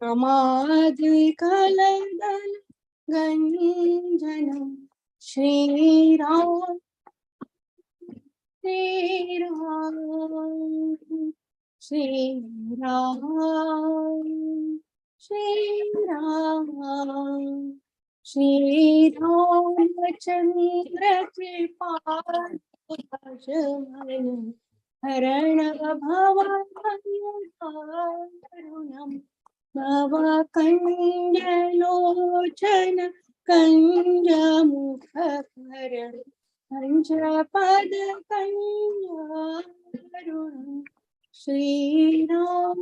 Amadhikaladal Ganjanam Shri Ram Shri Ram Shri Ram Shri Ram Shri Ramachandra Kripal Bhajan Harana Bhavanam Bhavakanjalochana Kanjamukhakara Kanjapada Kanjarun Shri Ram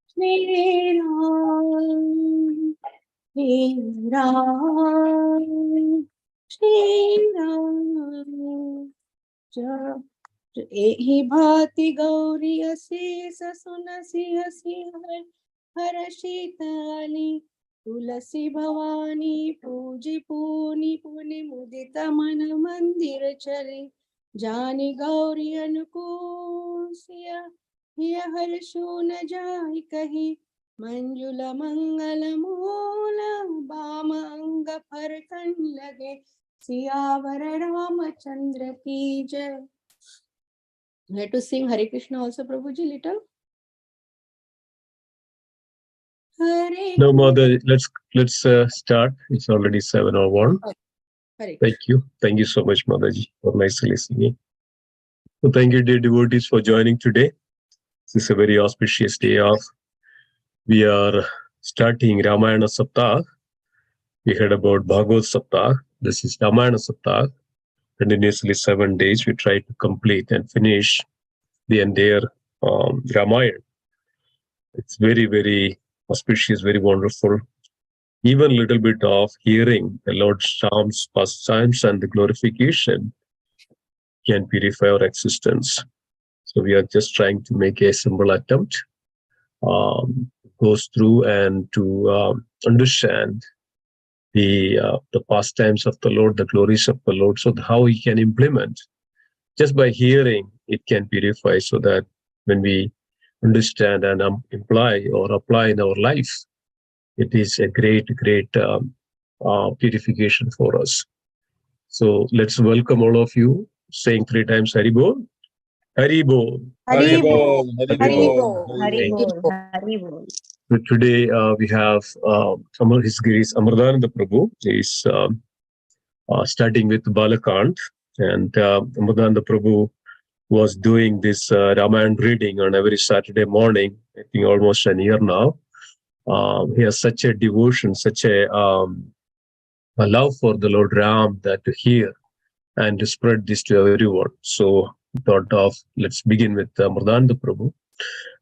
Shri Ram Shri Ram Shri Ram एहि भाति गौरी असीस सुनसी हसी हर शीतली तुलसी भवानी पूजी पूनी पुनि मुदित मन मंदिर चले जानी गौरी अनुकूसिया हिय हर्षो न जाहि कही मंजुल मंगल मूल बाम अंग फरकन लगे सियावर रामचंद्र की जय. You have to sing Hare Krishna also, Prabhuji, little. Hare No, Mother, let's start. It's already 7:01. Hare. Thank you. Thank you so much, Motherji, for nicely singing. So thank you, dear devotees, for joining today. This is a very auspicious day off. We are starting Ramayana Sapthah. We heard about Bhagavad Sapthah. This is Ramayana Sapthah. Continuously 7 days, we try to complete and finish the entire Ramayan. It's very, very auspicious, very wonderful. Even a little bit of hearing the Lord's psalms, pastimes, and the glorification can purify our existence. So we are just trying to make a simple attempt, goes through and to understand the pastimes of the Lord, the glories of the Lord, so how we can implement. Just by hearing, it can purify, so that when we understand and imply or apply in our life, it is a great purification for us. So let's welcome all of you, saying 3 times Haribol. Haribol. Haribol. Haribol. Haribol. Haribol. So today we have His Grace Amritananda Prabhu is starting with Bala, and Amritananda Prabhu was doing this Ramayan reading on every Saturday morning, I think almost a year now. He has such a devotion, such a love for the Lord Ram, that to hear and to spread this to everyone. So thought of, let's begin with Amritananda Prabhu.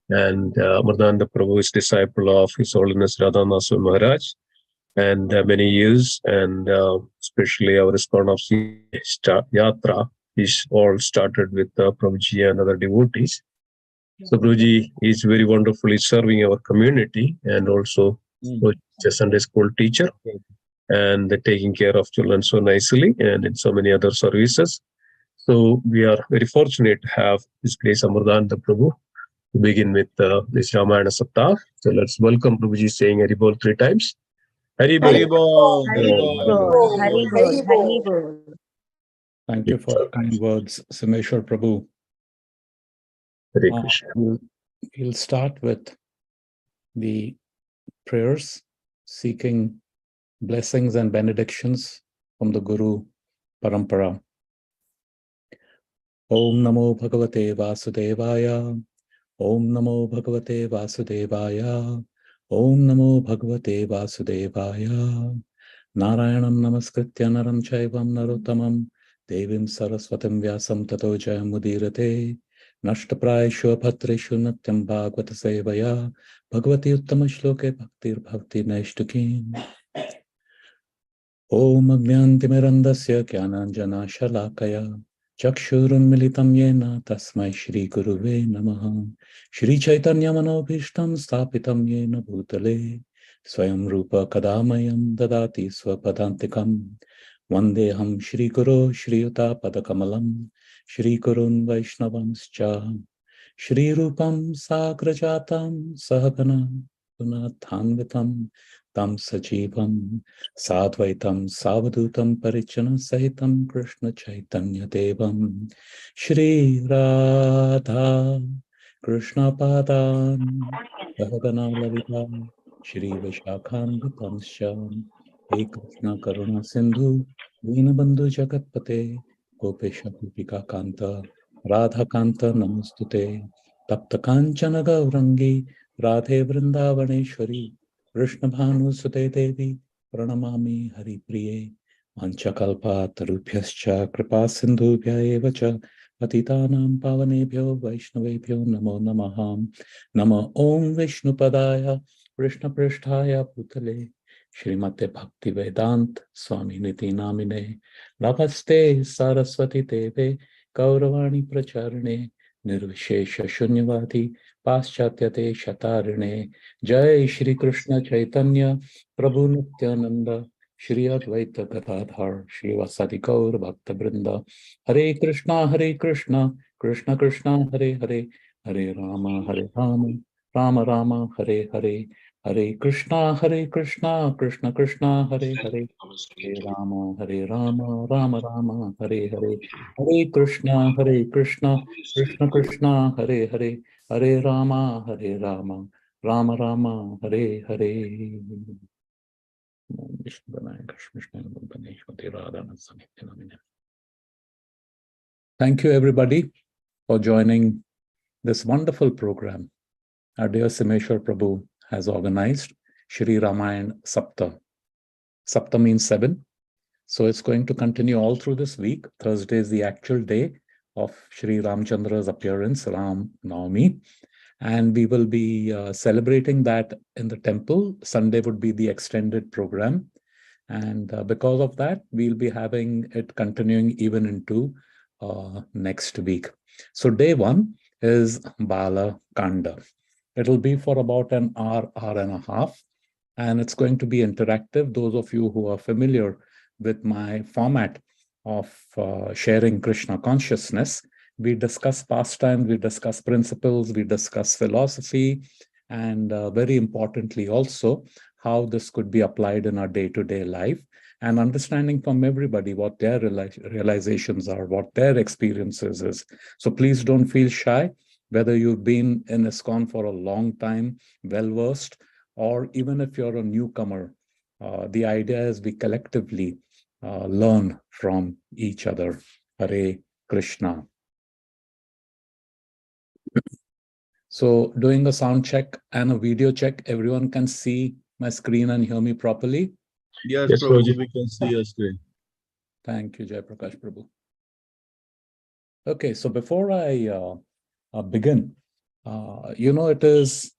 And Amritananda Prabhu is disciple of His Holiness Radhanasu Maharaj, and many years, and especially our ISKCON of Yatra is all started with Prabhuji and other devotees. So Prabhuji is very wonderfully serving our community, and also a Sunday school teacher, and taking care of children so nicely, and in so many other services. So we are very fortunate to have His Grace Amritananda Prabhu to begin with this Ramayana Saptah. So let's welcome Prabhuji, saying Haribol 3 times. Haribol. Haribol. Haribol. Haribol. Thank you for kind words, Sameshwar Prabhu. Hare Krishna. We'll start with the prayers, seeking blessings and benedictions from the Guru Parampara. Om Namo Bhagavate Vasudevaya. Om Namo Bhagavate Vasudevaya. Om Namo Bhagavate Vasudevaya. Narayanam Namaskritya Naram Chaivam Narottamam Devim Saraswatam Vyasam Tato Jayamudirate Nashtaprayeshu Bhatreshu Natyam Bhagavata Sevaya Bhagavati Uttama Shloke Bhaktir Bhavti Naishtukim. Om Agyantimirandasya Gyananjana Shalakaya Chakshurun Militam Yena Tasmai Shri Guruve Namaha Shri Chaitanya Manobhishtam Stapitam Yena Bhutale Swayam Rupa Kadamayam Dadati Swapadantikam Vandeham Shri Guru Shri Yuta Padakamalam Shri Gurun Vaishnavamscha Shri Rupam Sagrajatam Sahagana Punathanvitam Tam Sajivam Sadvaitam Savadutam Parichana Sahitam Krishna Chaitanya Devam Shri Radha Krishna Padan Sahagana Lalita Shri Vishakhanvitam Sham He Krishna Karuna Sindhu Dinabandhu Jagatpate Gopesha Gopika Kanta Radha Kanta Namostute Tapta Kanchana Gaurangi Radhe Vrindavaneshwari Krishna Bhanu Sute Devi Pranamami Hari Priye Manchakalpa Tarubhyascha Kripa Sindhubhya Evacha Patitanam Pavanebhyo Vaishnavebhyo Namo Namaham Nama Om Vishnupadaya Krishna Pristhaya Putale Srimate Bhakti Vedant Swami Niti Namine Namaste Saraswati Deve Gauravani Pracharane Nirvishesha Shunyavati Paschatya Shatarine Jai Shri Krishna Chaitanya Prabhu Nityananda Shri Advaita Gadadhar Shri Vasadi Gaur Bhakta Brinda Hare Krishna Krishna Krishna Hare Hare Hare Rama Rama Rama Hare Hare Hare Krishna Krishna Krishna Hare Hare Hare Rama Rama Hare Hare Hare Krishna Krishna Krishna Hare Hare Hare Rama Rama Rama Hare Hare. Thank you everybody for joining this wonderful program our dear Simeshwar Prabhu has organized, Shri Ramayan Sapthah. Sapthah means 7. So it's going to continue all through this week. Thursday is the actual day of Shri Ramchandra's appearance, Ram Navami. And we will be celebrating that in the temple. Sunday would be the extended program. And because of that, we'll be having it continuing even into next week. So day 1 is Bala Kaanda. It'll be for about an hour and a half, and it's going to be interactive. Those of you who are familiar with my format of sharing Krishna consciousness, we discuss pastimes, we discuss principles, we discuss philosophy, and very importantly also, how this could be applied in our day-to-day life, and understanding from everybody what their realizations are, what their experiences is. So please don't feel shy, whether you've been in ISKCON for a long time, well-versed, or even if you're a newcomer. The idea is we collectively learn from each other. Hare Krishna. So doing a sound check and a video check, everyone can see my screen and hear me properly? Yes, Yes, Prabhu, Prabhuji. we can see your screen. Thank you, Jai Prakash Prabhu. Okay, so before I begin, it is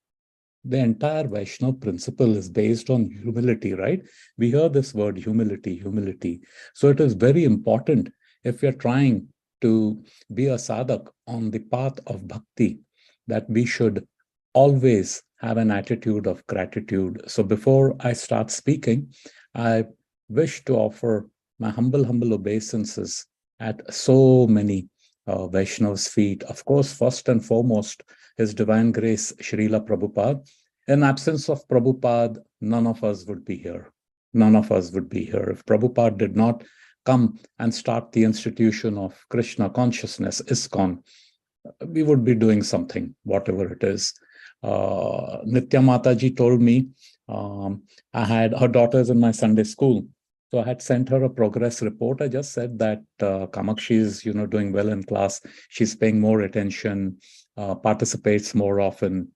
the entire Vaishnava principle is based on humility, right? We hear this word humility. So it is very important if you're trying to be a sadhak on the path of bhakti, that we should always have an attitude of gratitude. So before I start speaking, I wish to offer my humble obeisances at so many Vaishnavas' feet. Of course, first and foremost, His Divine Grace, Srila Prabhupada. In absence of Prabhupada, none of us would be here. None of us would be here. If Prabhupada did not come and start the institution of Krishna consciousness, ISKCON, we would be doing something, whatever it is. Nitya Mataji told me I had her daughters in my Sunday school. So I had sent her a progress report. I just said that Kamakshi is, doing well in class. She's paying more attention, participates more often.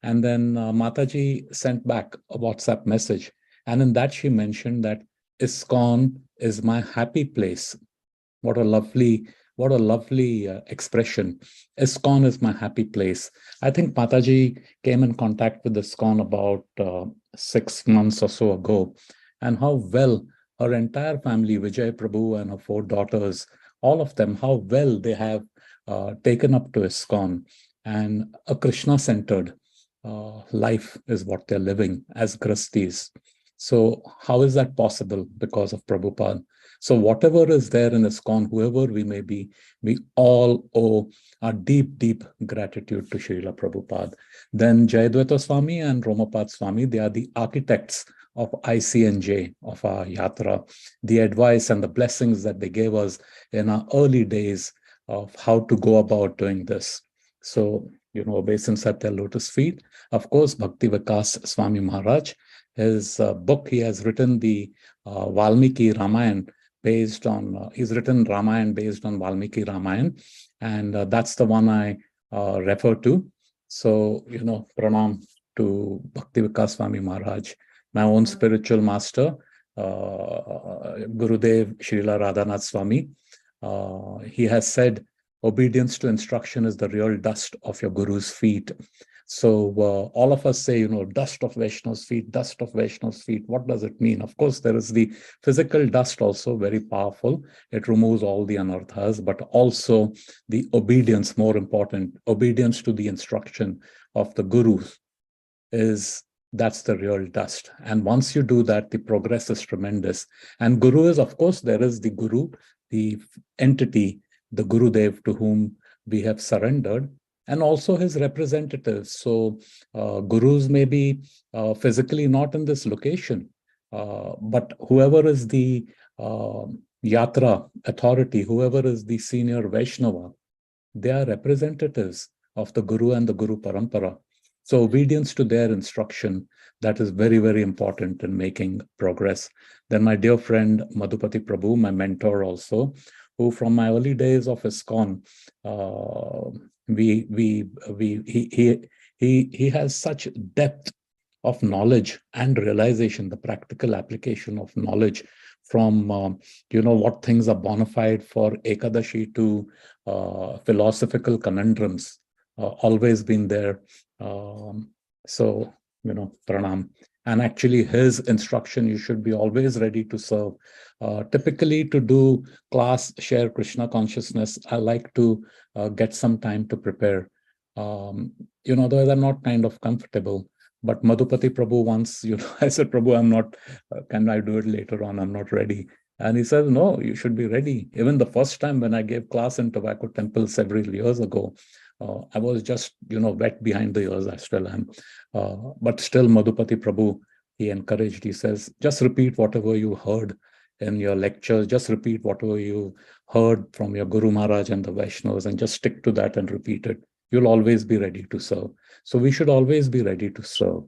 And then Mataji sent back a WhatsApp message. And in that, she mentioned that ISKCON is my happy place. What a lovely expression. ISKCON is my happy place. I think Mataji came in contact with ISKCON about 6 months or so ago. And how well her entire family, Vijay Prabhu and her 4 daughters, all of them, how well they have taken up to ISKCON. And a Krishna-centered life is what they're living as Grastis. So how is that possible? Because of Prabhupada. So whatever is there in ISKCON, whoever we may be, we all owe our deep, deep gratitude to Srila Prabhupada. Then Jayadvaita Swami and Romapad Swami, they are the architects of ICNJ, of our yatra, the advice and the blessings that they gave us in our early days of how to go about doing this. So, obeisance at their lotus feet. Of course, Bhakti Vikas Swami Maharaj, his book, he has written the Valmiki Ramayan based on, he's written Ramayan based on Valmiki Ramayan. And that's the one I refer to. So, pranam to Bhakti Vikas Swami Maharaj, my own spiritual master, Gurudev Srila Radhanath Swami. He has said, obedience to instruction is the real dust of your Guru's feet. So all of us say, dust of Vaishnav's feet, dust of Vaishnav's feet. What does it mean? Of course, there is the physical dust also, very powerful. It removes all the anarthas, but also the obedience, more important, obedience to the instruction of the Gurus that's the real dust. And once you do that, the progress is tremendous. And Guru is, of course, there is the Guru, the entity, the Gurudev to whom we have surrendered, and also his representatives. So Gurus may be physically not in this location, but whoever is the yatra authority, whoever is the senior Vaishnava, they are representatives of the Guru and the Guru Parampara. So obedience to their instruction, that is very, very important in making progress. Then my dear friend Madhupati Prabhu, my mentor also, who from my early days of ISKCON, he has such depth of knowledge and realization, the practical application of knowledge from what things are bona fide for Ekadashi to philosophical conundrums, always been there. So, pranam. And actually his instruction, you should be always ready to serve. Typically to do class, share Krishna consciousness, I like to get some time to prepare. Those are not kind of comfortable. But Madhupati Prabhu once, I said, Prabhu, I'm not, can I do it later on? I'm not ready. And he says, no, you should be ready. Even the first time when I gave class in Tobacco Temple several years ago, I was just, wet behind the ears. I still am. But still Madhupati Prabhu, he encouraged, he says, just repeat whatever you heard in your lectures, just repeat whatever you heard from your Guru Maharaj and the Vaishnavas, and just stick to that and repeat it. You'll always be ready to serve. So we should always be ready to serve.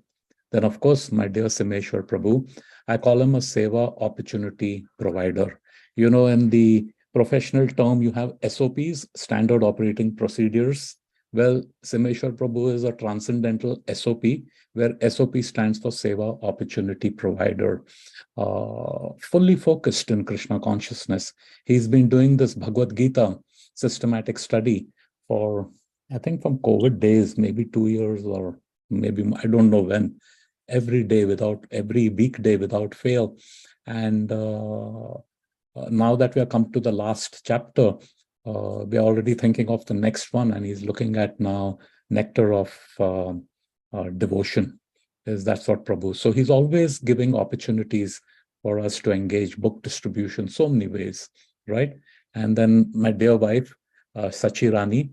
Then, of course, my dear Simeshwar Prabhu, I call him a seva opportunity provider. In the professional term, you have SOPs, standard operating procedures. Well, Simeshwar Prabhu is a transcendental SOP, where SOP stands for Seva Opportunity Provider. Fully focused in Krishna consciousness. He's been doing this Bhagavad Gita systematic study for, I think from COVID days, maybe 2 years or maybe, I don't know when, every weekday without fail. And now that we have come to the last chapter, we're already thinking of the next one, and he's looking at now nectar of devotion. That's what Prabhu. So he's always giving opportunities for us to engage, book distribution, so many ways, right? And then my dear wife, Sachi Rani,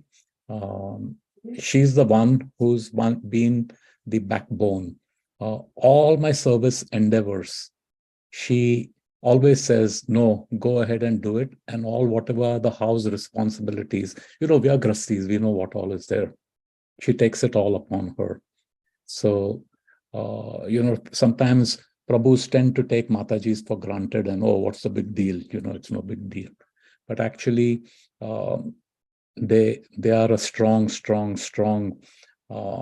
she's the one who's been the backbone. All my service endeavors, she always says, no, go ahead and do it. And whatever the house responsibilities, we are grastis, we know what all is there. She takes it all upon her. So, sometimes Prabhus tend to take Matajis for granted and, oh, what's the big deal? It's no big deal. But actually, they are a strong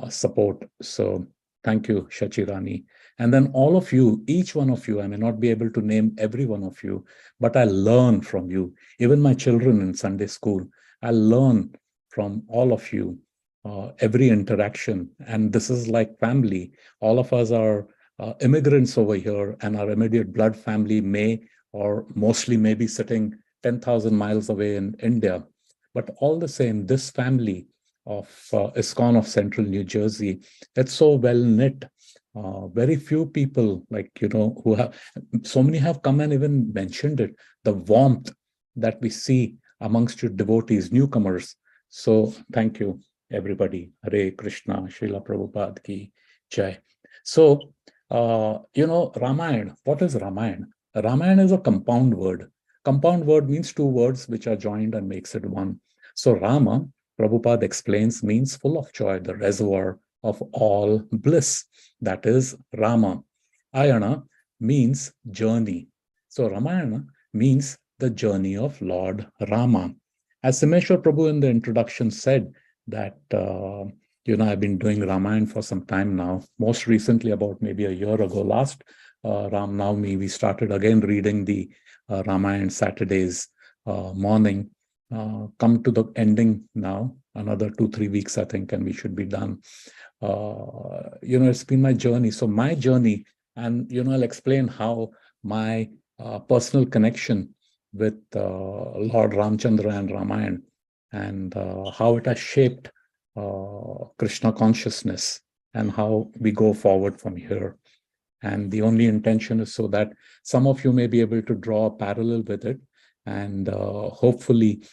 support. So thank you, Shachirani. And then all of you, each one of you, I may not be able to name every one of you, but I learn from you. Even my children in Sunday school, I learn from all of you, every interaction. And this is like family. All of us are immigrants over here, and our immediate blood family may or mostly may be sitting 10,000 miles away in India. But all the same, this family of ISKCON of Central New Jersey, it's so well knit. Very few people, like, who have, so many have come and even mentioned it, the warmth that we see amongst your devotees, newcomers. So thank you, everybody. Hare Krishna, Srila Prabhupada ki Jai. So, Ramayan, what is Ramayan? Ramayan is a compound word. Compound word means two words which are joined and makes it one. So Rama, Prabhupada explains, means full of joy, the reservoir of all bliss. That is Rama. Ayana means journey. So Ramayana means the journey of Lord Rama. As Simeshwar Prabhu in the introduction said that, I've been doing Ramayana for some time now. Most recently, about maybe a year ago, last Ram Navami, we started again reading the Ramayana Saturdays morning. Come to the ending now, another 2-3 weeks, I think, and we should be done. It's been my journey. So my journey, and, I'll explain how my personal connection with Lord Ramchandra and Ramayan, and how it has shaped Krishna consciousness and how we go forward from here. And the only intention is so that some of you may be able to draw a parallel with it. And hopefully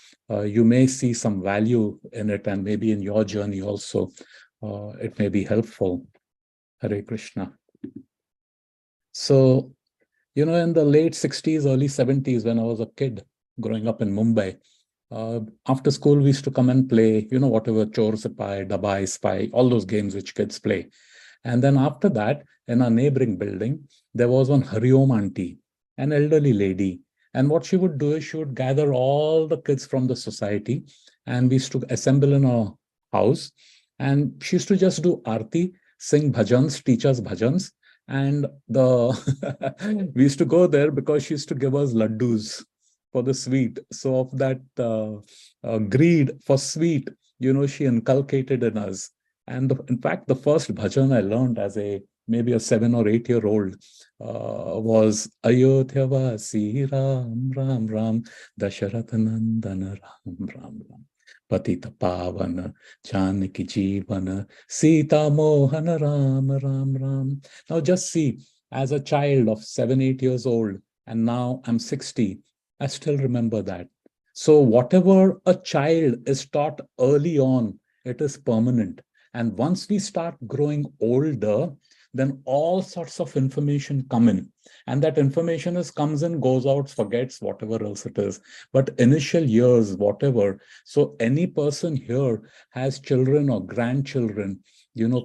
you may see some value in it, and maybe in your journey also it may be helpful. Hare Krishna. So, in the late 60s, early 70s, when I was a kid growing up in Mumbai, after school, we used to come and play, whatever, Chor Sipai, Dabai Spy, all those games which kids play. And then after that, in our neighboring building, there was one Hariom auntie, an elderly lady. And what she would do is she would gather all the kids from the society, and we used to assemble in a house. And she used to just do arti, sing bhajans, teach us bhajans. And we used to go there because she used to give us laddus for the sweet. So of that greed for sweet, she inculcated in us. And in fact, the first bhajan I learned as maybe a 7 or 8 year old was Ayodhya Vasi Ram Ram Ram Dasharatha Nandana Ram Ram Ram Patita Pavana Janaki Jeevana Sita Mohana Ram Ram Ram. Now just see, as a child of 7, 8 years old, and now I'm 60, I still remember that. So whatever a child is taught early on, it is permanent. And once we start growing older, then all sorts of information come in. And that information comes in, goes out, forgets, whatever else it is. But initial years, whatever. So any person here has children or grandchildren,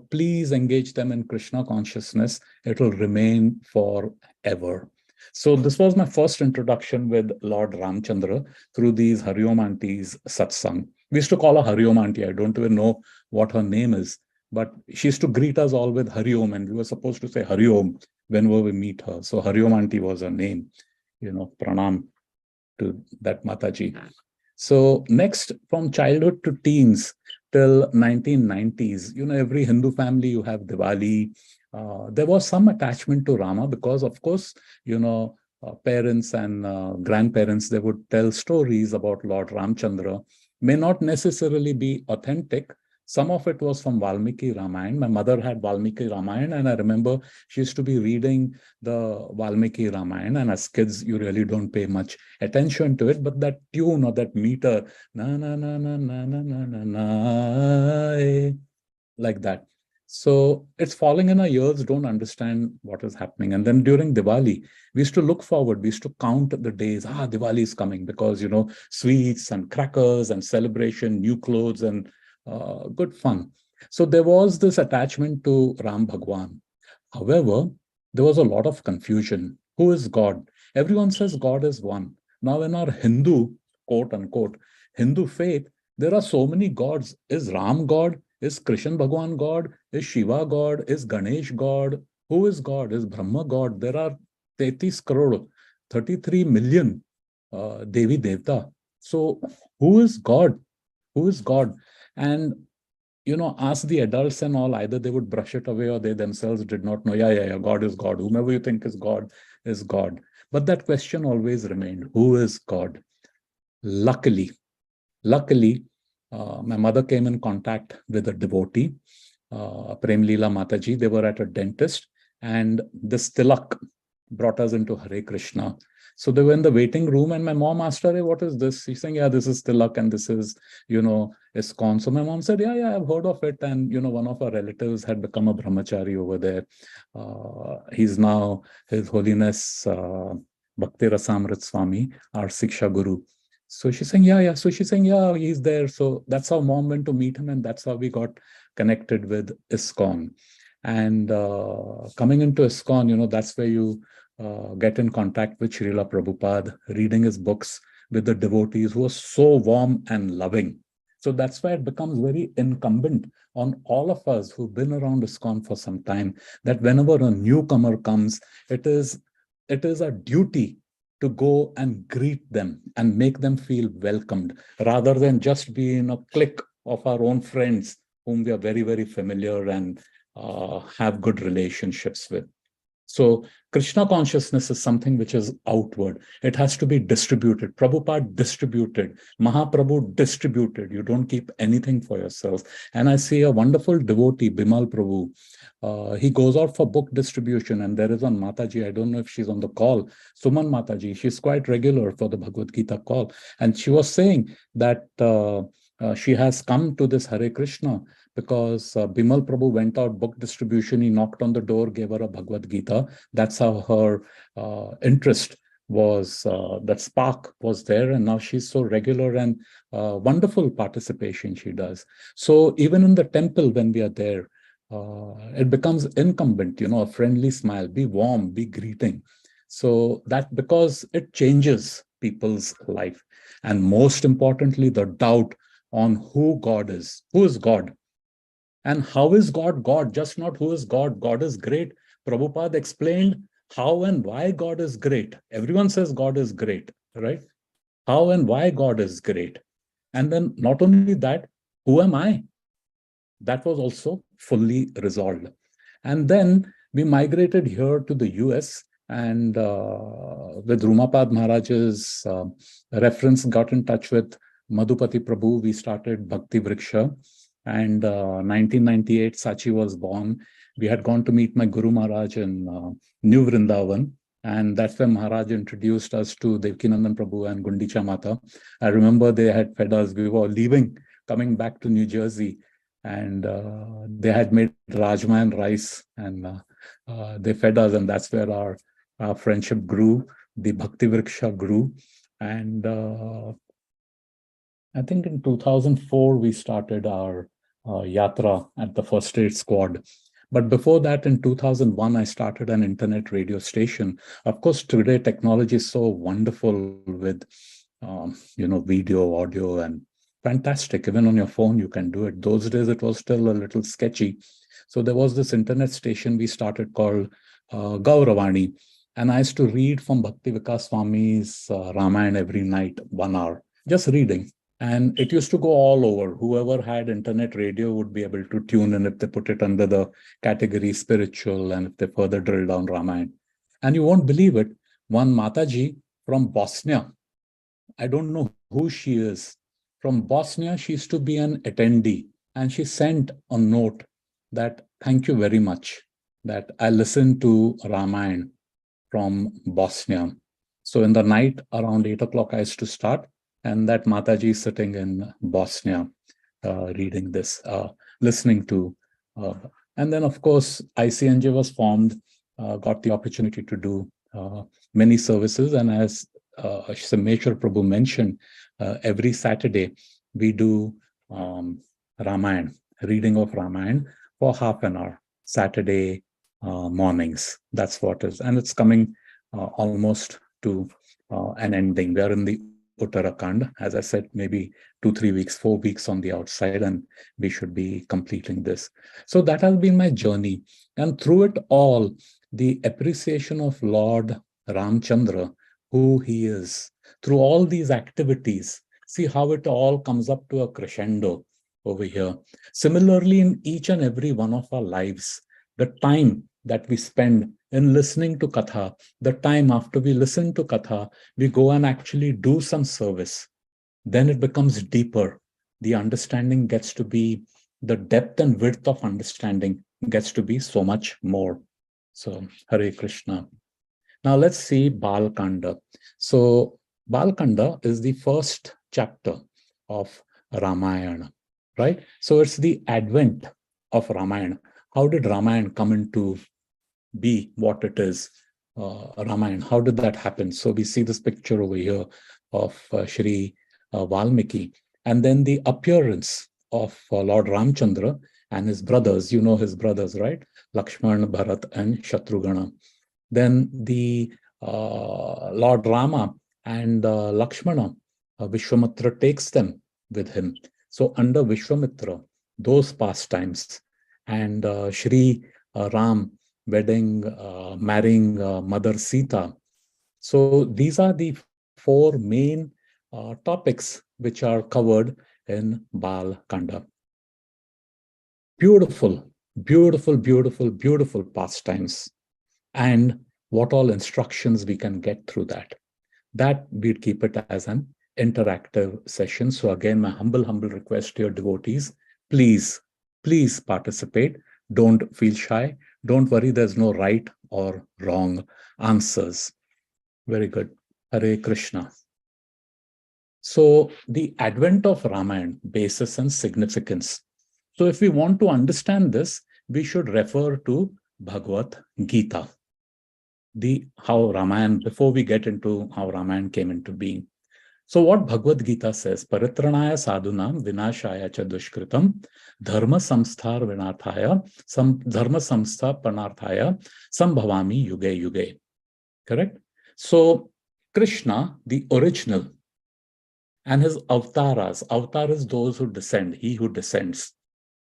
please engage them in Krishna consciousness. It will remain forever. So this was my first introduction with Lord Ramchandra through these Hariom aunties satsang. We used to call her Hariom auntie. I don't even know what her name is, but she used to greet us all with Hariom, and we were supposed to say Hariom whenever we meet her. So Hariom auntie was her name, pranam to that Mataji. So next, from childhood to teens till 1990s, every Hindu family, you have Diwali. There was some attachment to Rama because, of course, parents and grandparents, they would tell stories about Lord Ramchandra. May not necessarily be authentic. Some of it was from Valmiki Ramayan. My mother had Valmiki Ramayan, and I remember she used to be reading the Valmiki Ramayan. And as kids, you really don't pay much attention to it, but that tune or that meter, na na na na na na na na na, like that. So it's falling in our ears, don't understand what is happening. And then during Diwali, we used to look forward. We used to count the days. Diwali is coming because, sweets and crackers and celebration, new clothes and good fun. So there was this attachment to Ram Bhagwan. However, there was a lot of confusion. Who is God? Everyone says God is one. Now in our Hindu, quote unquote, Hindu faith, there are so many gods. Is Ram God? Is Krishna Bhagwan God? Is Shiva God? Is Ganesh God? Who is God? Is Brahma God? There are 33 crore, 33 million Devi Devta. So who is God? Who is God? And, ask the adults and all, either they would brush it away or they themselves did not know. Yeah, God is God. Whomever you think is God is God. But that question always remained, who is God? Luckily, my mother came in contact with a devotee Prem Leela Mataji. They were at a dentist, and this tilak brought us into Hare Krishna. So they were in the waiting room, and my mom asked her, "Hey, what is this?" She's saying, "Yeah, this is tilak, and this is, ISKCON." So my mom said, "Yeah, I've heard of it." And, one of our relatives had become a brahmachari over there. He's now His Holiness Bhakti Rasamrit Swami, our Siksha Guru. So she's saying, yeah. So she's saying, yeah, he's there. So that's how mom went to meet him, and that's how we got connected with ISKCON. And coming into ISKCON, that's where you get in contact with Srila Prabhupada, reading his books with the devotees who are so warm and loving. So that's why it becomes very incumbent on all of us who've been around ISKCON for some time, that whenever a newcomer comes, it is a duty to go and greet them and make them feel welcomed, rather than just be in a clique of our own friends whom we are very, very familiar and have good relationships with. So Krishna consciousness is something which is outward. It has to be distributed. Prabhupada distributed. Mahaprabhu distributed. You don't keep anything for yourself. And I see a wonderful devotee, Bimal Prabhu. He goes out for book distribution, and there is one Mataji. I don't know if she's on the call. Suman Mataji. She's quite regular for the Bhagavad Gita call. And she was saying that she has come to this Hare Krishna because Bimal Prabhu went out book distribution. He knocked on the door, gave her a Bhagavad Gita. That's how her interest was, that spark was there. And now she's so regular, and wonderful participation she does. So even in the temple, when we are there, it becomes incumbent, a friendly smile, be warm, be greeting. So that, because it changes people's life. And most importantly, the doubt on who God is. Who is God? And how is God God? Just not who is God. God is great. Prabhupada explained how and why God is great. Everyone says God is great, right? How and why God is great. And then not only that, who am I? That was also fully resolved. And then we migrated here to the US, and with Rumapad Maharaj's reference, got in touch with Madhupati Prabhu. We started Bhakti Vriksha. And 1998, Sachi was born. We had gone to meet my Guru Maharaj in New Vrindavan. And that's when Maharaj introduced us to Devkinandan Prabhu and Gundicha Mata. I remember they had fed us. We were leaving, coming back to New Jersey. And they had made Ramayan rice, and they fed us. And that's where our friendship grew. The Bhakti Vriksha grew. And I think in 2004, we started our yatra at the First Aid Squad. But before that, in 2001, I started an internet radio station. Of course, today technology is so wonderful with, video, audio, and fantastic. Even on your phone, you can do it. Those days, it was still a little sketchy. So there was this internet station we started called Gauravani. And I used to read from Bhakti Vikas Swami's Ramayan every night, 1 hour, just reading. And it used to go all over. Whoever had internet radio would be able to tune in if they put it under the category spiritual, and if they further drill down Ramayan. And you won't believe it, one Mataji from Bosnia, I don't know who she is, from Bosnia, she used to be an attendee. And she sent a note that, thank you very much, that I listened to Ramayan from Bosnia. So in the night, around 8 o'clock, I used to start. And that Mataji is sitting in Bosnia, reading this, listening to. And then, of course, ICNJ was formed, got the opportunity to do many services. And as Sameshwar Prabhu mentioned, every Saturday, we do Ramayan, reading of Ramayan for half an hour, Saturday mornings. That's what is. And it's coming almost to an ending. We are in the Uttarakhand, as I said, maybe 2-3 weeks, 4 weeks on the outside, and we should be completing this. So that has been my journey. And through it all, the appreciation of Lord Ramchandra, who he is, through all these activities, see how it all comes up to a crescendo over here. Similarly, in each and every one of our lives, the time that we spend in listening to Katha, the time after we listen to Katha, we go and actually do some service. Then it becomes deeper. The understanding gets to be the depth and width of understanding gets to be so much more. So, Hare Krishna. Now let's see Bala Kaanda. So, Bala Kaanda is the first chapter of Ramayana, right? So it's the advent of Ramayana. How did Ramayana come into be what it is? Ramayana, how did that happen? So we see this picture over here of Shri Valmiki, and then the appearance of Lord Ramchandra and his brothers. You know his brothers, right? Lakshmana, Bharat, and Shatrughna. Then the Lord Rama and Lakshmana, Vishwamitra takes them with him. So under Vishwamitra, those pastimes, and Shri Ram marrying Mother Sita. So these are the four main topics which are covered in Bala Kaanda. Beautiful, beautiful, beautiful, beautiful pastimes. And what all instructions we can get through that. That we'd keep it as an interactive session. So again, my humble request to your devotees, please participate. Don't feel shy. Don't worry, there's no right or wrong answers. Very good. Hare Krishna. So the advent of Ramayana, basis and significance. So if we want to understand this, we should refer to Bhagavad Gita. How Ramayana, before we get into how Ramayana came into being. So what Bhagavad Gita says, Paritranaya sadhunam vinashaya cha dushkritam dharma samsthar vinarthaya dharma samstha panarthaya sambhavami yuge yuge. Correct? So Krishna, the original, and his avtaras. Avatar is those who descend, he who descends.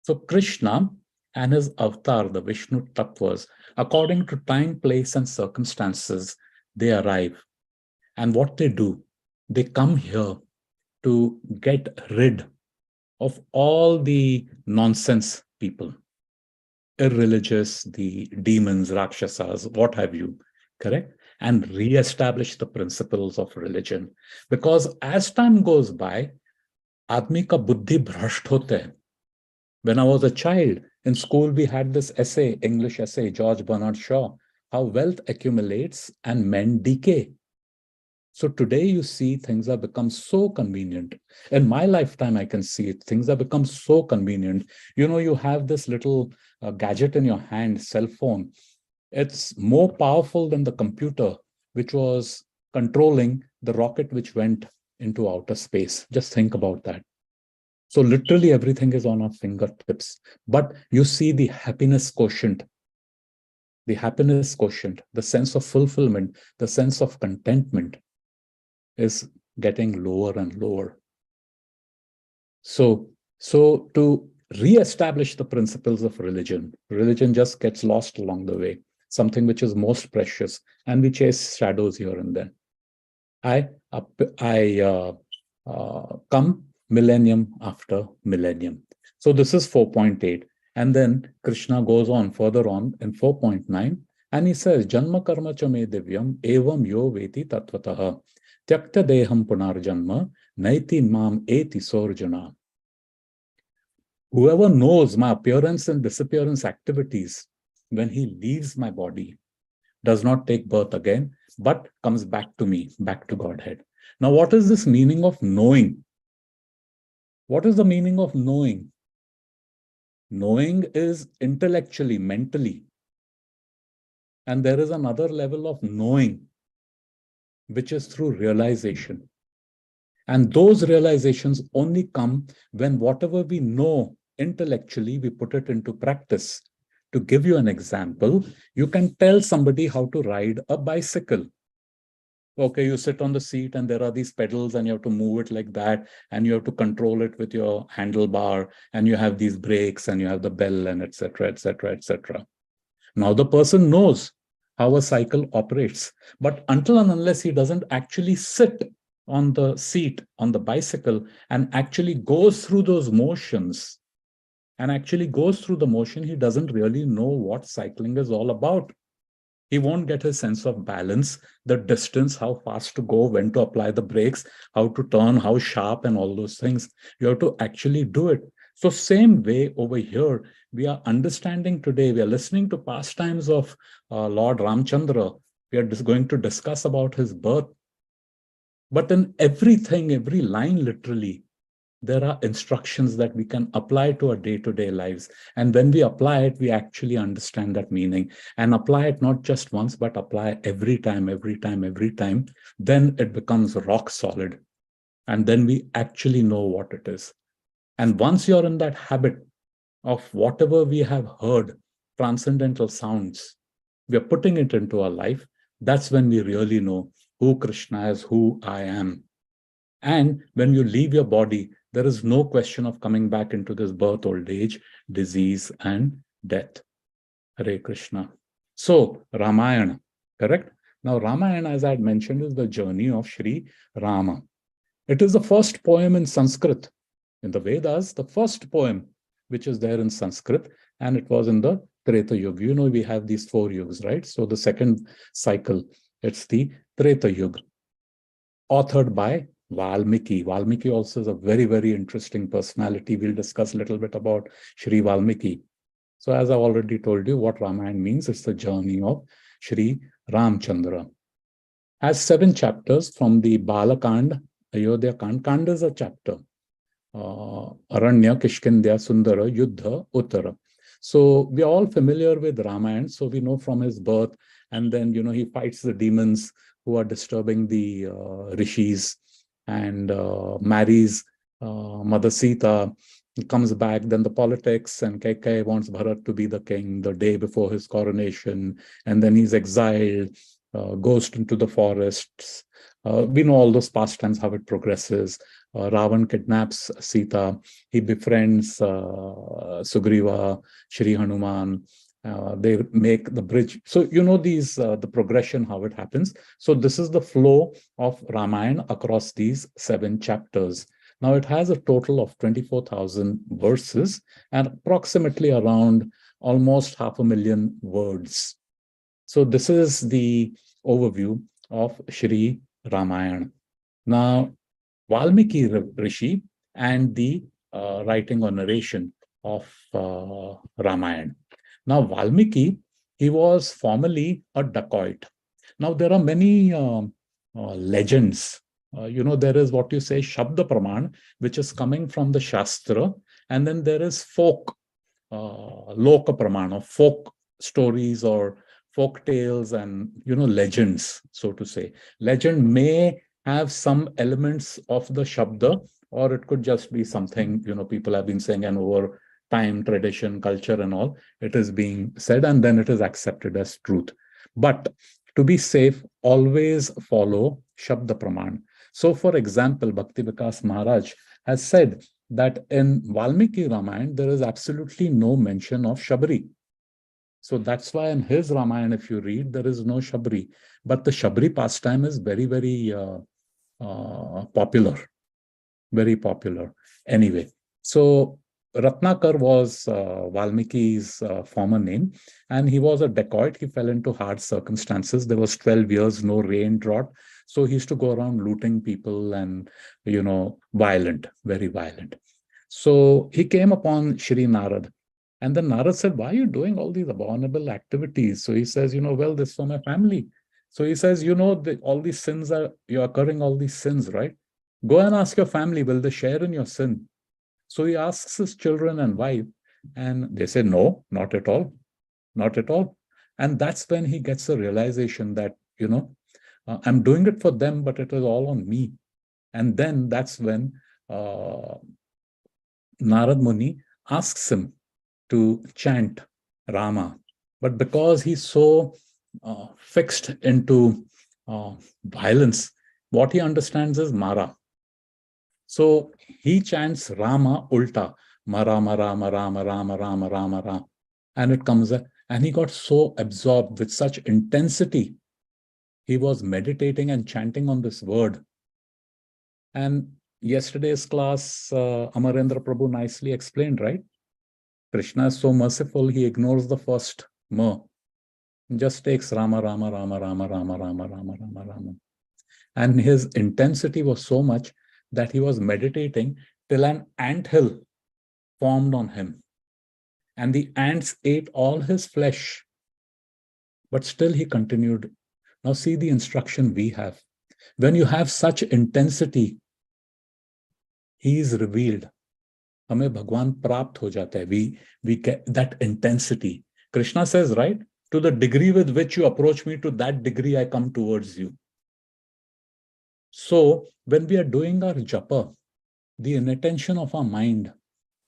So Krishna and his avatar, the Vishnu Tattvas, according to time, place, and circumstances, they arrive. And what they do, they come here to get rid of all the nonsense people, irreligious, the demons, rakshasas, what have you, correct? And re-establish the principles of religion. Because as time goes by, aadmi ka buddhi bhrasht hote hai. When I was a child, in school, we had this essay, English essay, George Bernard Shaw, how wealth accumulates and men decay. So today you see things have become so convenient. In my lifetime, I can see it. Things have become so convenient. You know, you have this little gadget in your hand, cell phone. It's more powerful than the computer, which was controlling the rocket which went into outer space. Just think about that. So literally everything is on our fingertips. But you see the happiness quotient, the sense of fulfillment, the sense of contentment is getting lower and lower. So to re-establish the principles of religion just gets lost along the way, something which is most precious, and we chase shadows here and there. I come millennium after millennium. So this is 4.8. And then Krishna goes on further on in 4.9, and he says, Janma karma cha me divyam evam yo veti tattvataha tyakta deham punarjanma naiti mam eti sorjana. Whoever knows my appearance and disappearance activities when he leaves my body does not take birth again, but comes back to me, back to Godhead. Now, what is this meaning of knowing? What is the meaning of knowing? Knowing is intellectually, mentally. And there is another level of knowing, which is through realization. And those realizations only come when whatever we know intellectually, we put it into practice. To give you an example, you can tell somebody how to ride a bicycle. Okay, you sit on the seat and there are these pedals and you have to move it like that, and you have to control it with your handlebar, and you have these brakes and you have the bell and etc., etc., etc. Now the person knows how a cycle operates, but until and unless he doesn't actually sit on the seat on the bicycle and actually goes through those motions, he doesn't really know what cycling is all about. He won't get his sense of balance, the distance, how fast to go, when to apply the brakes, how to turn, how sharp, and all those things. You have to actually do it. So same way over here, we are understanding today, we are listening to pastimes of Lord Ramchandra. We are just going to discuss about his birth. But in everything, every line literally, there are instructions that we can apply to our day-to-day lives. And when we apply it, we actually understand that meaning and apply it not just once, but apply every time, every time, every time. Then it becomes rock solid. And then we actually know what it is. And once you're in that habit of whatever we have heard, transcendental sounds, we are putting it into our life, that's when we really know who Krishna is, who I am. And when you leave your body, there is no question of coming back into this birth, old age, disease, and death. Hare Krishna. So, Ramayana, correct? Now, Ramayana, as I had mentioned, is the journey of Sri Rama. It is the first poem in Sanskrit. In the Vedas, the first poem which is there in Sanskrit, and it was in the Treta Yuga. You know, we have these 4 yugas, right? So the second cycle, it's the Treta Yuga, authored by Valmiki. Valmiki also is a very, very interesting personality. We'll discuss a little bit about Sri Valmiki. So as I've already told you, what Ramayana means, it's the journey of Sri Ramchandra. Has 7 chapters from the Bala Kaanda, Ayodhya Kaanda. Kaanda is a chapter. Aranya, Kishkindya, Sundara, Yuddha, Uttara. So we are all familiar with Ramayana. So we know from his birth, and then, you know, he fights the demons who are disturbing the rishis, and marries Mother Sita, comes back, then the politics, and Kaikai wants Bharat to be the king the day before his coronation, and then he's exiled, goes into the forests. We know all those pastimes, how it progresses. Ravan kidnaps Sita. He befriends Sugriva, Shri Hanuman. They make the bridge. So, you know, these the progression, how it happens. So this is the flow of Ramayana across these 7 chapters. Now, it has a total of 24,000 verses and approximately around almost 500,000 words. So this is the overview of Sri Ramayana. Now, Valmiki Rishi and the writing or narration of Ramayana. Now, Valmiki, he was formerly a dacoit. Now, there are many legends. You know, there is what you say, Shabda Praman, which is coming from the Shastra, and then there is folk, Loka Praman, or folk stories or folk tales and, you know, legends, so to say. Legend may have some elements of the Shabda, or it could just be something, you know, people have been saying, and over time, tradition, culture and all, it is being said, and then it is accepted as truth. But to be safe, always follow Shabda Praman. So, for example, Bhakti Vikas Maharaj has said that in Valmiki Ramayana, there is absolutely no mention of Shabri. So that's why in his Ramayana, if you read, there is no Shabri. But the Shabri pastime is very, very popular. Very popular. Anyway, so Ratnakar was Valmiki's former name, and he was a dacoit. He fell into hard circumstances. There was 12 years, no rain, drought. So he used to go around looting people and, you know, violent, very violent. So he came upon Shri Narad. And then Narad said, why are you doing all these abominable activities? So he says, you know, well, this is for my family. So he says, you know, all these sins you're occurring all these sins, right? Go and ask your family, will they share in your sin? So he asks his children and wife, and they say, no, not at all, not at all. And that's when he gets the realization that, you know, I'm doing it for them, but it is all on me. And then that's when Narad Muni asks him to chant Rama. But because he's so fixed into violence, what he understands is Mara. So he chants Rama ulta, Mara, Mara, Mara, Rama, Rama, Rama, Rama. And it comes, and he got so absorbed with such intensity. He was meditating and chanting on this word. And yesterday's class, Amarendra Prabhu nicely explained, right? Krishna is so merciful, he ignores the first ma. Just takes Rama, Rama, Rama, Rama, Rama, Rama, Rama, Rama, Rama. And his intensity was so much that he was meditating till an anthill formed on him, and the ants ate all his flesh, but still he continued. Now see the instruction we have. When you have such intensity, he is revealed. हमें भगवान प्राप्त हो जाता है. We get that intensity. Krishna says, right? To the degree with which you approach me, to that degree I come towards you. So when we are doing our japa, the inattention of our mind,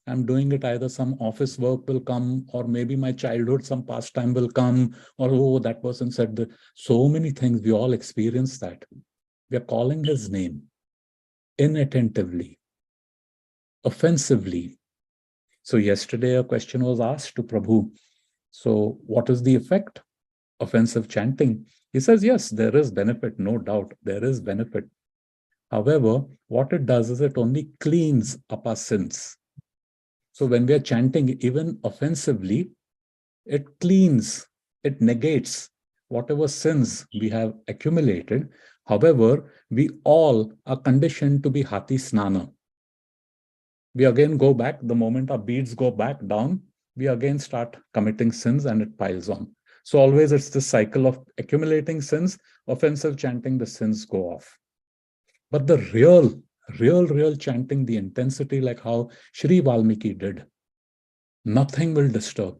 I'm doing it, either some office work will come, or maybe my childhood, some pastime will come, or oh, that person said that. So many things, we all experience that. We are calling his name inattentively, offensively. So yesterday a question was asked to Prabhu. So what is the effect? Offensive chanting. He says, yes, there is benefit, no doubt, there is benefit. However, what it does is it only cleans up our sins. So when we are chanting, even offensively, it cleans, it negates whatever sins we have accumulated. However, we all are conditioned to be hati snana. We again go back, the moment our beads go back down, we again start committing sins and it piles on. So always it's this cycle of accumulating sins, offensive chanting, the sins go off. But the real chanting, the intensity, like how Sri Valmiki did, nothing will disturb.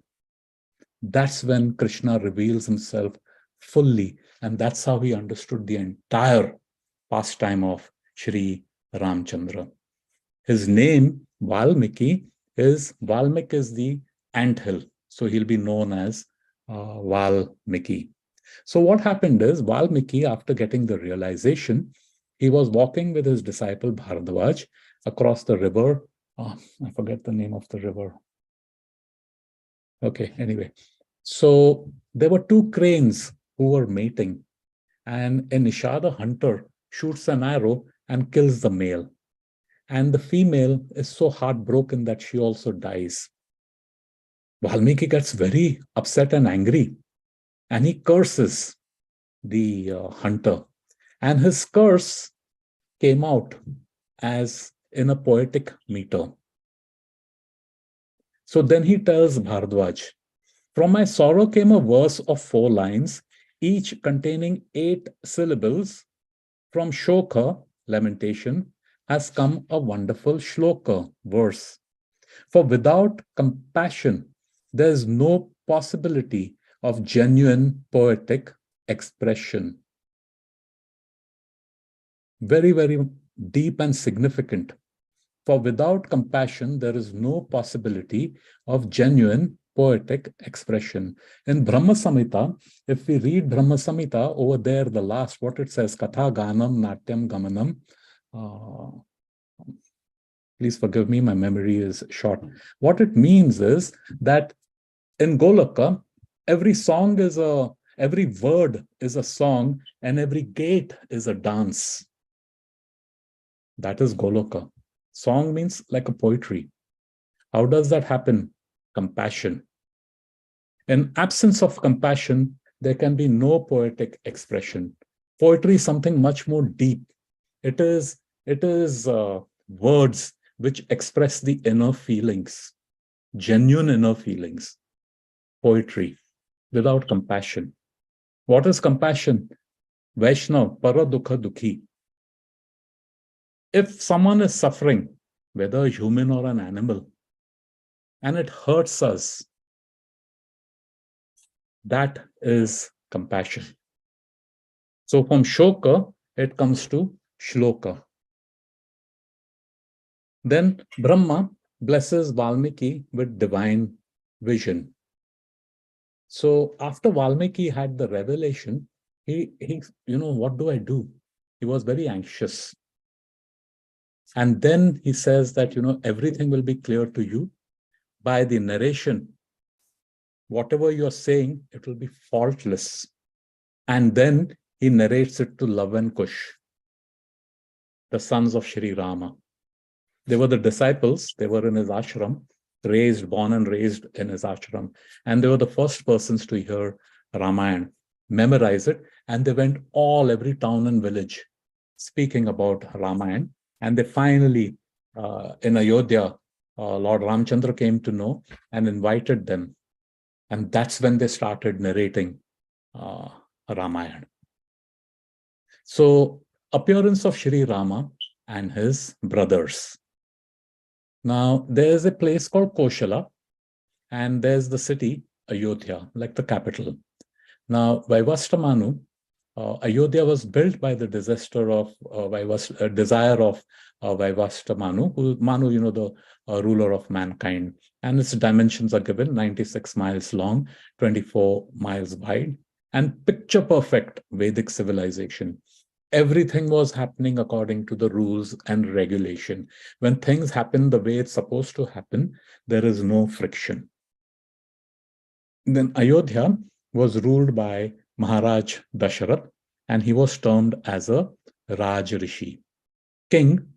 That's when Krishna reveals himself fully. And that's how he understood the entire pastime of Sri Ramchandra. His name, Valmiki, is the anthill. So he'll be known as Valmiki. So what happened is, Valmiki, after getting the realization, he was walking with his disciple Bharadwaj across the river. I forget the name of the river. Okay, anyway. So there were two cranes who were mating, and a Nishada hunter shoots an arrow and kills the male. And the female is so heartbroken that she also dies. Valmiki gets very upset and angry, and he curses the hunter. And his curse came out as in a poetic meter. So then he tells Bharadwaj, from my sorrow came a verse of 4 lines, each containing 8 syllables. From shoka, lamentation, has come a wonderful shloka, verse. For without compassion, there is no possibility of genuine poetic expression. Very, very deep and significant. For without compassion, there is no possibility of genuine poetic expression. In Brahma Samhita, if we read Brahma Samhita, over there, the last, what it says, Katha Ganam Natyam Gamanam. Please forgive me, my memory is short. What it means is that in Golaka, every word is a song, and every gate is a dance. That is Goloka. Song means like a poetry. How does that happen? Compassion. In absence of compassion, there can be no poetic expression. Poetry is something much more deep. It is words which express the inner feelings, genuine inner feelings. Poetry without compassion. What is compassion? Vaishnav, para dukha dukhi. If someone is suffering, whether a human or an animal, and it hurts us, that is compassion. So from shoka, it comes to shloka. Then Brahma blesses Valmiki with divine vision. So after Valmiki had the revelation, he what do I do? He was very anxious. And then he says that, everything will be clear to you by the narration. Whatever you're saying, it will be faultless. And then he narrates it to Lava and Kush, the sons of Sri Rama. They were the disciples. They were in his ashram, born and raised in his ashram. And they were the first persons to hear Ramayan, memorize it. And they went every town and village speaking about Ramayan. And they finally, in Ayodhya, Lord Ramchandra came to know and invited them. And that's when they started narrating Ramayana. So, appearance of Shri Rama and his brothers. Now, there's a place called Koshala, and there's the city Ayodhya, like the capital. Now, Vaivashtamanu, Ayodhya was built by the desire of Vaivashtamanu, who Manu, the ruler of mankind. And its dimensions are given: 96 miles long, 24 miles wide, and picture perfect Vedic civilization. Everything was happening according to the rules and regulation. When things happen the way it's supposed to happen, there is no friction. Then Ayodhya was ruled by Maharaj Dasharath, and he was termed as a Raj Rishi, king,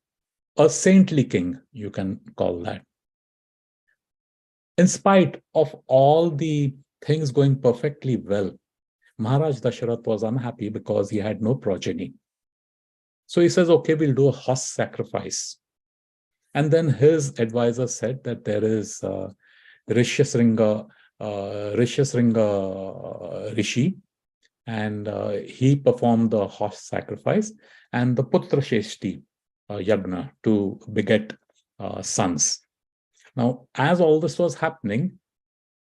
a saintly king, you can call that. In spite of all the things going perfectly well, Maharaj Dasharath was unhappy because he had no progeny. So he says, okay, we'll do a horse sacrifice. And then his advisor said that there is Rishyasringa Rishi, and he performed the horse sacrifice and the Putra Sheshti Yagna to beget sons. Now, as all this was happening,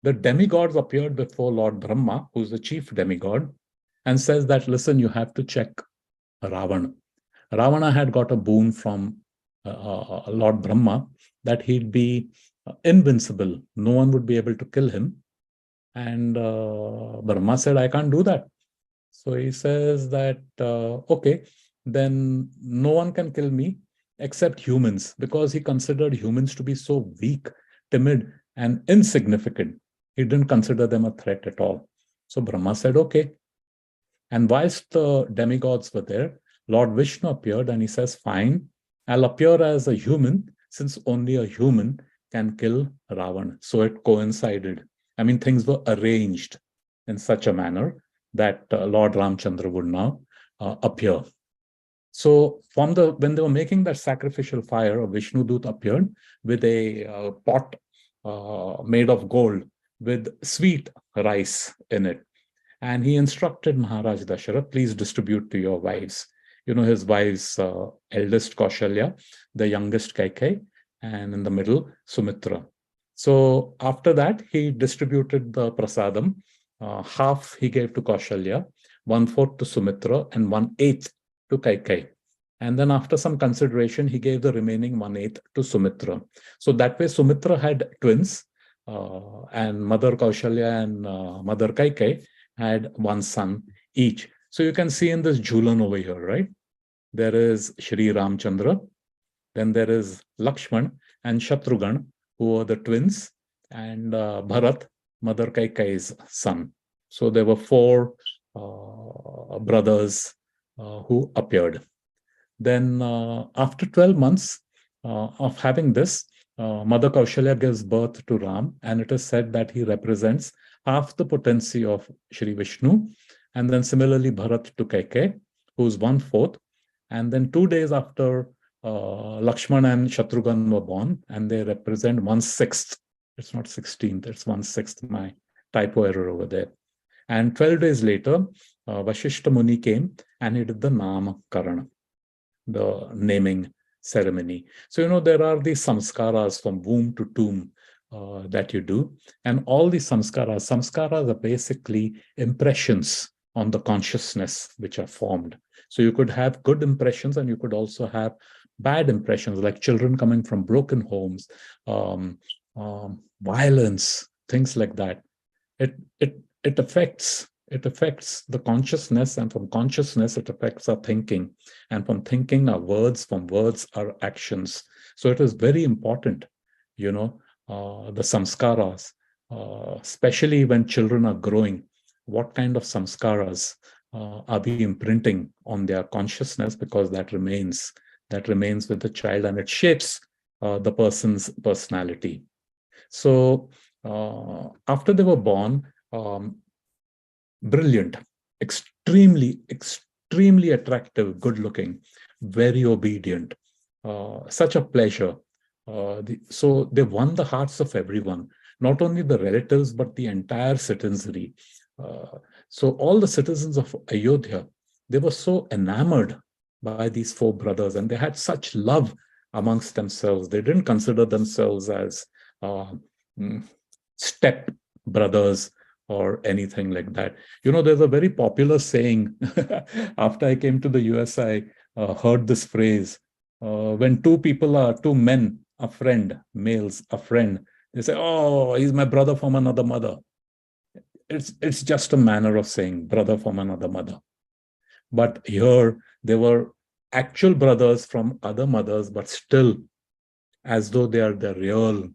the demigods appeared before Lord Brahma, who's the chief demigod, and says that, listen, you have to check Ravana. Ravana had got a boon from Lord Brahma that he'd be invincible. No one would be able to kill him. And Brahma said, I can't do that. So he says that, okay, then no one can kill me except humans, because he considered humans to be so weak, timid, and insignificant. He didn't consider them a threat at all. So Brahma said, okay. And whilst the demigods were there, Lord Vishnu appeared and he says, fine, I'll appear as a human, since only a human can kill Ravan. So it coincided. I mean, things were arranged in such a manner that Lord Ramchandra would now appear. So when they were making that sacrificial fire, a Vishnu Dut appeared with a pot made of gold with sweet rice in it. And he instructed Maharaj Dasharath, please distribute to your wives. His wives, eldest Kaushalya, the youngest Kaikeyi, and in the middle, Sumitra. So after that, he distributed the prasadam. Half he gave to Kaushalya, 1/4 to Sumitra, and 1/8 to Kaikeyi. And then after some consideration, he gave the remaining 1/8 to Sumitra. So that way, Sumitra had twins, and Mother Kaushalya and Mother Kaikeyi had one son each. So you can see in this Jhulan over here, right? There is Shri Ramchandra, then there is Lakshman and Shatrughan, who were the twins, and Bharat, Mother Kaikeyi's son. So there were 4 brothers who appeared. Then after 12 months of having this, Mother Kaushalya gives birth to Ram, and it is said that he represents half the potency of Shri Vishnu. And then similarly, Bharat to Kaikeyi, who's 1/4. And then 2 days after Lakshmana and Shatrughan were born, and they represent 1/6. It's not 16th, it's 1/6. My typo error over there. And 12 days later, Vashishta Muni came and he did the Namakarana, the naming ceremony. So, there are these samskaras from womb to tomb that you do. And all these samskaras are basically impressions on the consciousness which are formed. So you could have good impressions and you could also have bad impressions, like children coming from broken homes, violence, things like that. It affects the consciousness, and from consciousness it affects our thinking, and from thinking our words, from words our actions. So it is very important, the samskaras, especially when children are growing. What kind of samskaras are we imprinting on their consciousness, because that remains with the child, and it shapes the person's personality. So after they were born, brilliant, extremely attractive, good looking, very obedient, such a pleasure So they won the hearts of everyone, not only the relatives, but the entire citizenry. So all the citizens of Ayodhya, they were so enamored by these four brothers, and they had such love amongst themselves. They didn't consider themselves as uh, step brothers or anything like that. There's a very popular saying. After I came to the US, I heard this phrase. When two men, a friend, males, a friend, they say, "Oh, he's my brother from another mother." It's just a manner of saying brother from another mother. But here, they were actual brothers from other mothers, but still as though they are the real,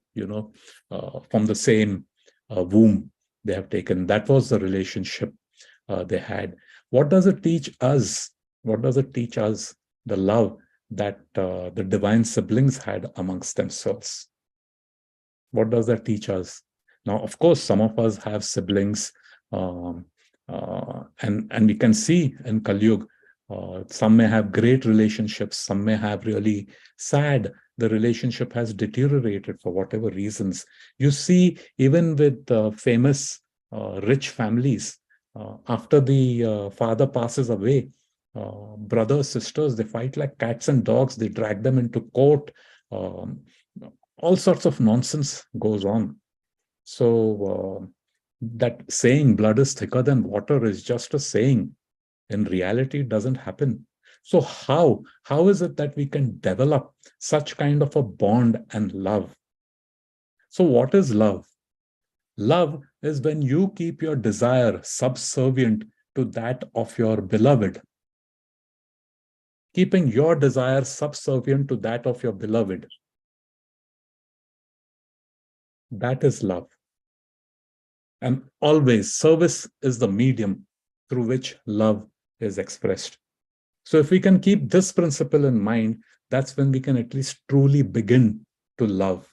from the same womb they have taken. That was the relationship they had. What does it teach us? What does it teach us? The love that the divine siblings had amongst themselves. What does that teach us? Now, of course, some of us have siblings, and we can see in Kali Yuga, some may have great relationships, some may have really sad. The relationship has deteriorated for whatever reasons. You see, even with famous rich families, after the father passes away, brothers, sisters, they fight like cats and dogs. They drag them into court. Um, all sorts of nonsense goes on. So that saying, blood is thicker than water, is just a saying. In reality, it doesn't happen. So how is it that we can develop such kind of a bond and love? So what is love? Love is when you keep your desire subservient to that of your beloved. Keeping your desire subservient to that of your beloved. That is love. And always, service is the medium through which love is expressed. So if we can keep this principle in mind, that's when we can at least truly begin to love.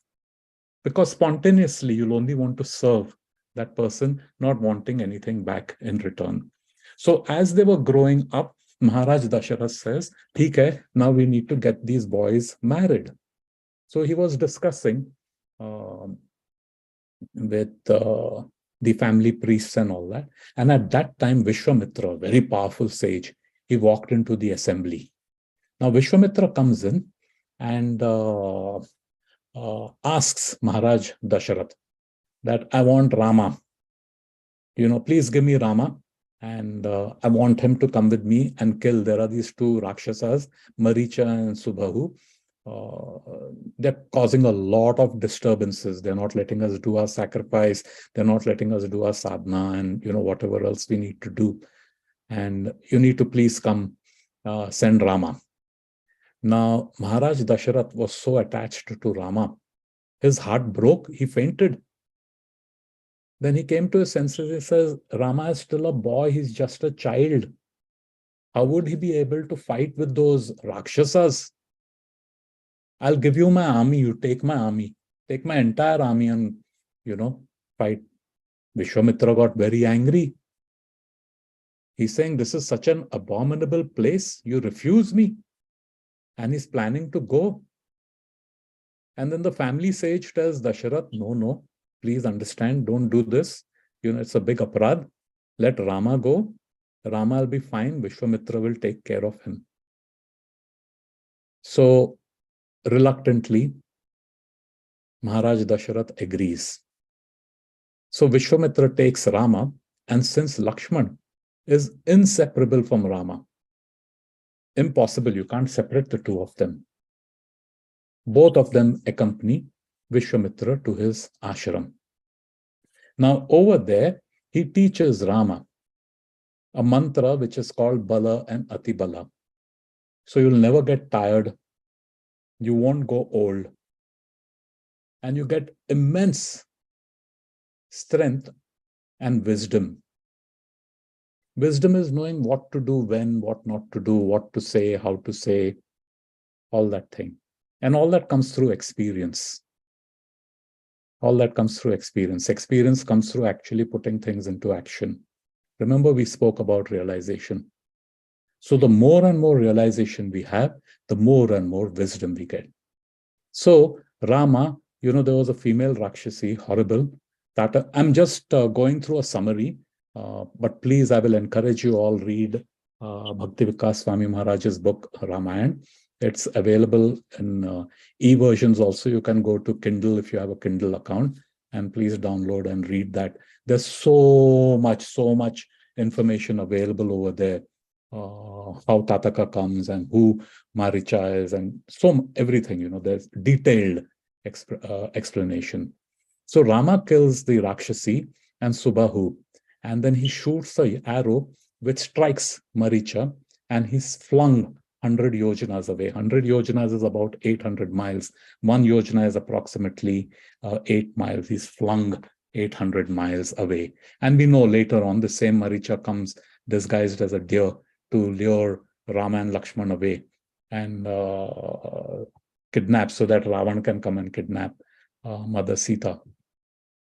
Because spontaneously, you'll only want to serve that person, not wanting anything back in return. So as they were growing up, Maharaj Dasharatha says, "Theek hai, now we need to get these boys married." So he was discussing with the family priests and all that. And at that time, Vishwamitra, very powerful sage, he walked into the assembly. Now, Vishwamitra comes in and asks Maharaj Dasharatha that, "I want Rama. Please give me Rama. And I want him to come with me and kill. There are these two Rakshasas, Maricha and Subhahu. They're causing a lot of disturbances. They're not letting us do our sacrifice. They're not letting us do our sadhana and, whatever else we need to do. And you need to please come send Rama." Now, Maharaj Dasharatha was so attached to Rama. His heart broke. He fainted. Then he came to his senses. He says, "Rama is still a boy. He's just a child. How would he be able to fight with those Rakshasas? I'll give you my army. You take my army. Take my entire army and, fight." Vishwamitra got very angry. He's saying, "This is such an abominable place. You refuse me." And he's planning to go. And then the family sage tells Dasharatha, no, please understand, don't do this. It's a big aparad. Let Rama go. Rama will be fine. Vishwamitra will take care of him. So, reluctantly, Maharaj Dasharatha agrees. So Vishwamitra takes Rama, and since Lakshman is inseparable from Rama, impossible, you can't separate the two of them. Both of them accompany Vishwamitra to his ashram. Now, over there, he teaches Rama a mantra which is called Bala and Ati Bala. So you'll never get tired, you won't go old, and you get immense strength and wisdom. Wisdom is knowing what to do when, what not to do, what to say, how to say, all that thing. And all that comes through experience. All that comes through experience. Experience comes through actually putting things into action. Remember, we spoke about realization. So the more and more realization we have, the more and more wisdom we get. So Rama, there was a female Rakshasi, horrible. That I'm just going through a summary, but please, I will encourage you all read Bhakti Vikas Swami Maharaj's book, Ramayan. It's available in e-versions also. You can go to Kindle if you have a Kindle account, and please download and read that. There's so much information available over there. How Tataka comes and who Maricha is, and everything, there's detailed explanation. So Rama kills the Rakshasi and Subahu, and then he shoots the arrow which strikes Maricha, and he's flung 100 yojanas away. 100 yojanas is about 800 miles. 1 yojana is approximately 8 miles. He's flung 800 miles away. And we know later on the same Maricha comes disguised as a deer to lure Rama and Lakshman away and kidnap, so that Ravan can come and kidnap Mother Sita.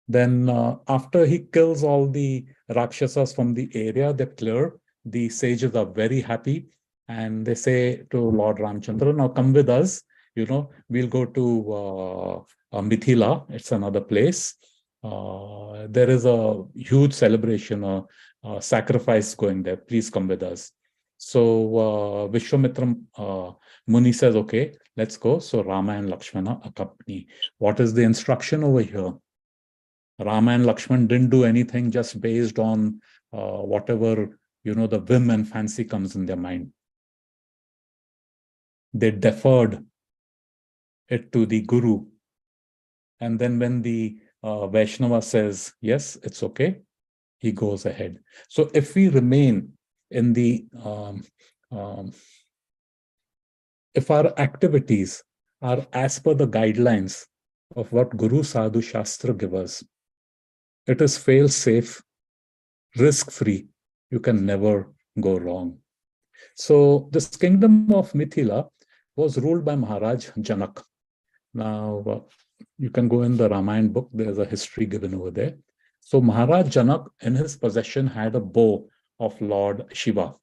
Then after he kills all the Rakshasas from the area, they clear. The sages are very happy, and they say to Lord Ramchandra, now come with us. We'll go to Mithila. It's another place. There is a huge celebration, a sacrifice going there. Please come with us. So Vishwamitra Muni says, okay, let's go. So Rama and Lakshmana accompany. What is the instruction over here? Rama and Lakshman didn't do anything just based on whatever, the whim and fancy comes in their mind. They deferred it to the Guru. And then when the Vaishnava says, yes, it's okay, he goes ahead. So if we remain in the, if our activities are as per the guidelines of what Guru Sadhu Shastra give us, it is fail-safe, risk-free. You can never go wrong. So this kingdom of Mithila was ruled by Maharaj Janak. Now, you can go in the Ramayan book. There's a history given over there. So Maharaj Janak in his possession had a bow of Lord Shiva.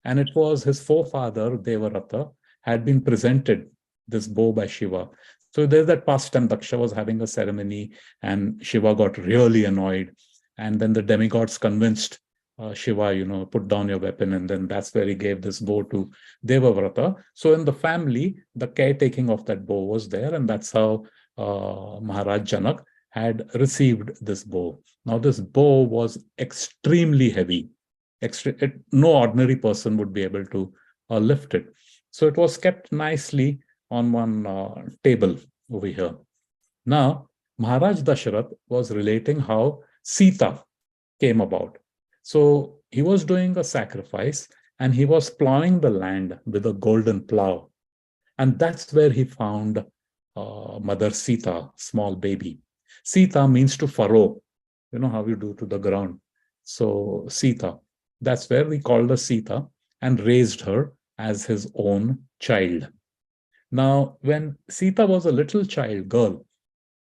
And it was his forefather, Devarata, had been presented this bow by Shiva. So there's that pastime. Daksha was having a ceremony and Shiva got really annoyed. And then the demigods convinced Shiva, put down your weapon. And then that's where he gave this bow to Devavrata. So in the family, the caretaking of that bow was there. And that's how Maharaj Janak had received this bow. Now this bow was extremely heavy. No ordinary person would be able to lift it. So it was kept nicely on one table over here. Now, Maharaj Dasharath was relating how Sita came about. So he was doing a sacrifice and he was plowing the land with a golden plow. And that's where he found Mother Sita, small baby. Sita means to furrow, how you do to the ground. So Sita, that's where he called her Sita and raised her as his own child. Now, when Sita was a little child girl,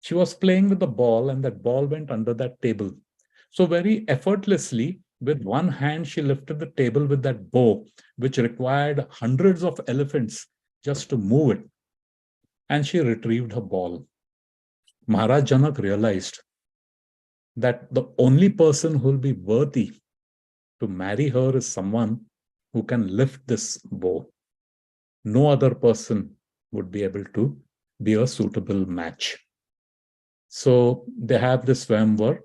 she was playing with the ball and that ball went under that table. So very effortlessly, with one hand, she lifted the table with that bow, which required hundreds of elephants just to move it. And she retrieved her ball. Maharaj Janak realized that the only person who will be worthy to marry her is someone who can lift this bow. No other person would be able to be a suitable match. So they have this Swayamvar.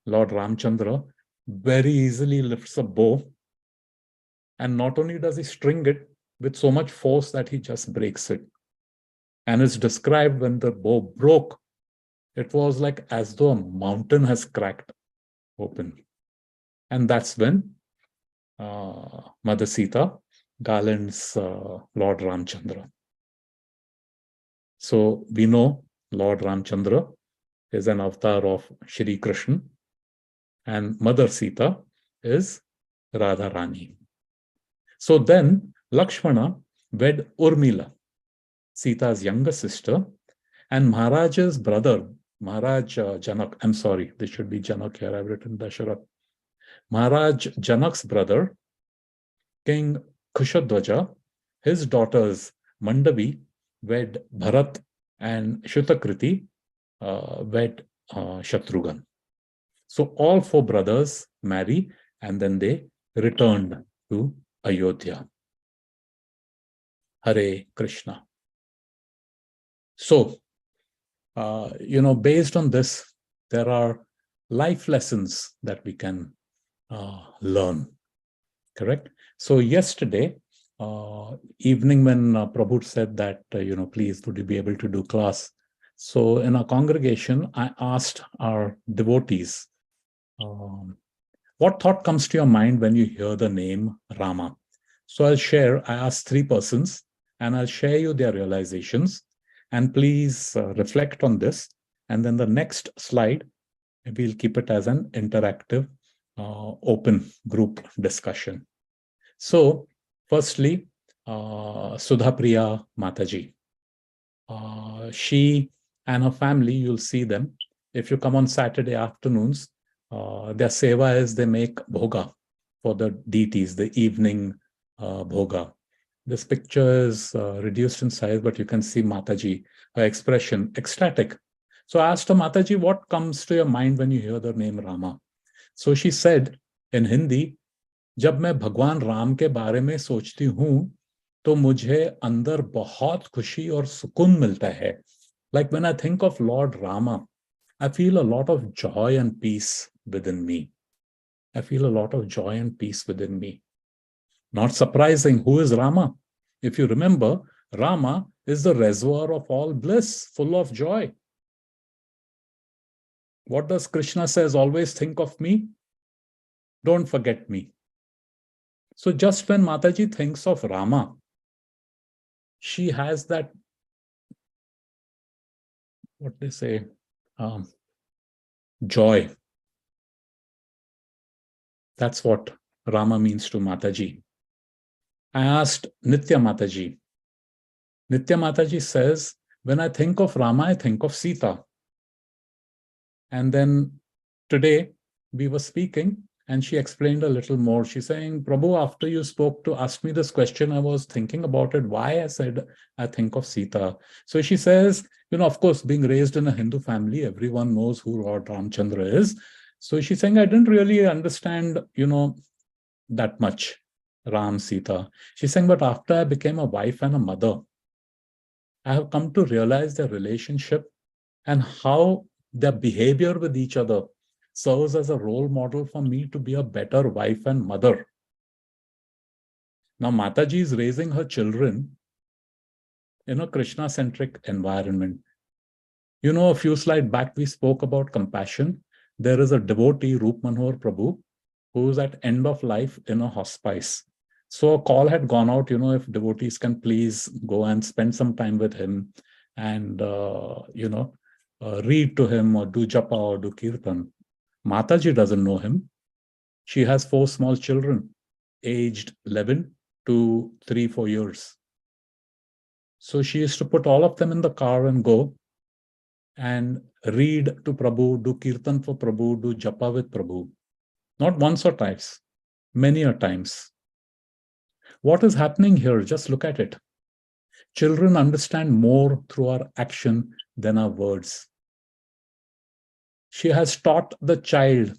Lord Ramchandra very easily lifts a bow. And not only does he string it with so much force that he just breaks it. And it's described when the bow broke, it was like as though a mountain has cracked open. And that's when Mother Sita garlands Lord Ramchandra. So we know Lord Ramchandra is an avatar of Shri Krishna and Mother Sita is Radha Rani. So then Lakshmana wed Urmila, Sita's younger sister, and Maharaj's brother, Maharaj Janak, I'm sorry, this should be Janak here, I've written Dasharath. Maharaj Janak's brother, King Kushadwaja, his daughters Mandavi wed Bharat and Shutakriti wed Shatrughan. So all four brothers marry, and then they returned to Ayodhya. Hare Krishna. So, based on this, there are life lessons that we can learn, correct? So yesterday evening, when Prabhu said that, please, would you be able to do class? So in our congregation, I asked our devotees, what thought comes to your mind when you hear the name Rama? So I asked three persons, and I'll share you their realizations. And please reflect on this. And then the next slide, we'll keep it as an interactive, open group discussion. So, firstly, Sudhapriya Mataji. She and her family, you'll see them. If you come on Saturday afternoons, their seva is they make bhoga for the deities, the evening bhoga. This picture is reduced in size, but you can see Mataji, her expression, ecstatic. So I asked her, Mataji, what comes to your mind when you hear the name Rama? So she said in Hindi, जब मैं भगवान राम के बारे में सोचती हूँ, तो मुझे अंदर बहुत खुशी और सुकून मिलता है. Like when I think of Lord Rama, I feel a lot of joy and peace within me. I feel a lot of joy and peace within me. Not surprising, who is Rama? If you remember, Rama is the reservoir of all bliss, full of joy. What does Krishna says? Always think of me. Don't forget me. So just when Mataji thinks of Rama, she has that, what they say, joy. That's what Rama means to Mataji. I asked Nitya Mataji. Nitya Mataji says, when I think of Rama, I think of Sita. And then today we were speaking and she explained a little more. She's saying, Prabhu, after you asked me this question, I was thinking about it, why I said, I think of Sita. So she says, of course, being raised in a Hindu family, everyone knows who Lord Ramchandra is. So she's saying, I didn't really understand, that much, Ram, Sita. She's saying, but after I became a wife and a mother, I have come to realize their relationship and how their behavior with each other serves as a role model for me to be a better wife and mother. Now, Mataji is raising her children in a Krishna-centric environment. A few slides back, we spoke about compassion. There is a devotee, Roop Manohar Prabhu, who's at end of life in a hospice. So a call had gone out, if devotees can please go and spend some time with him and, read to him or do japa or do kirtan. Mataji doesn't know him. She has 4 small children, aged 11 to 3-4 years. So she used to put all of them in the car and go and read to Prabhu, do kirtan for Prabhu, do japa with Prabhu. Not once or twice, many a times. What is happening here? Just look at it. Children understand more through our action than our words. She has taught the child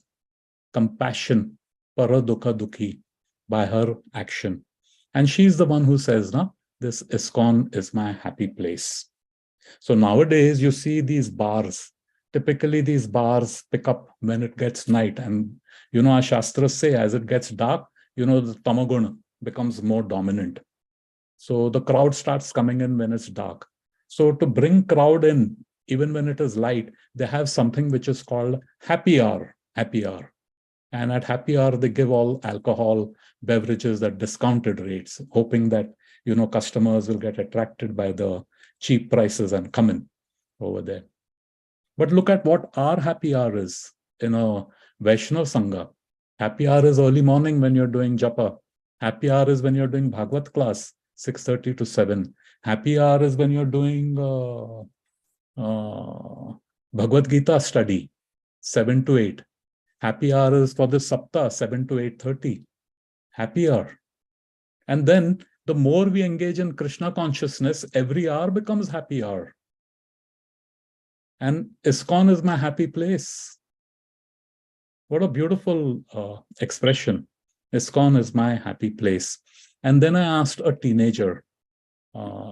compassion, para dukha dukhi, by her action. And she's the one who says, this ISKCON is my happy place. So nowadays you see these bars. Typically these bars pick up when it gets night. And, our Shastras say as it gets dark, the tamaguna becomes more dominant. So the crowd starts coming in when it's dark. So to bring crowd in, even when it is light, they have something which is called happy hour. And at happy hour, they give all alcohol beverages at discounted rates, hoping that, customers will get attracted by the cheap prices and come in over there. But look at what our happy hour is in a Vaishnav Sangha. Happy hour is early morning when you're doing japa. Happy hour is when you're doing Bhagavad class, 6:30 to 7. Happy hour is when you're doing Bhagavad Gita study, 7 to 8. Happy hour is for the Sapthah, 7 to 8:30. Happy hour. And then the more we engage in Krishna consciousness, every hour becomes happy hour. And ISKCON is my happy place. What a beautiful expression. ISKCON is my happy place. And then I asked a teenager,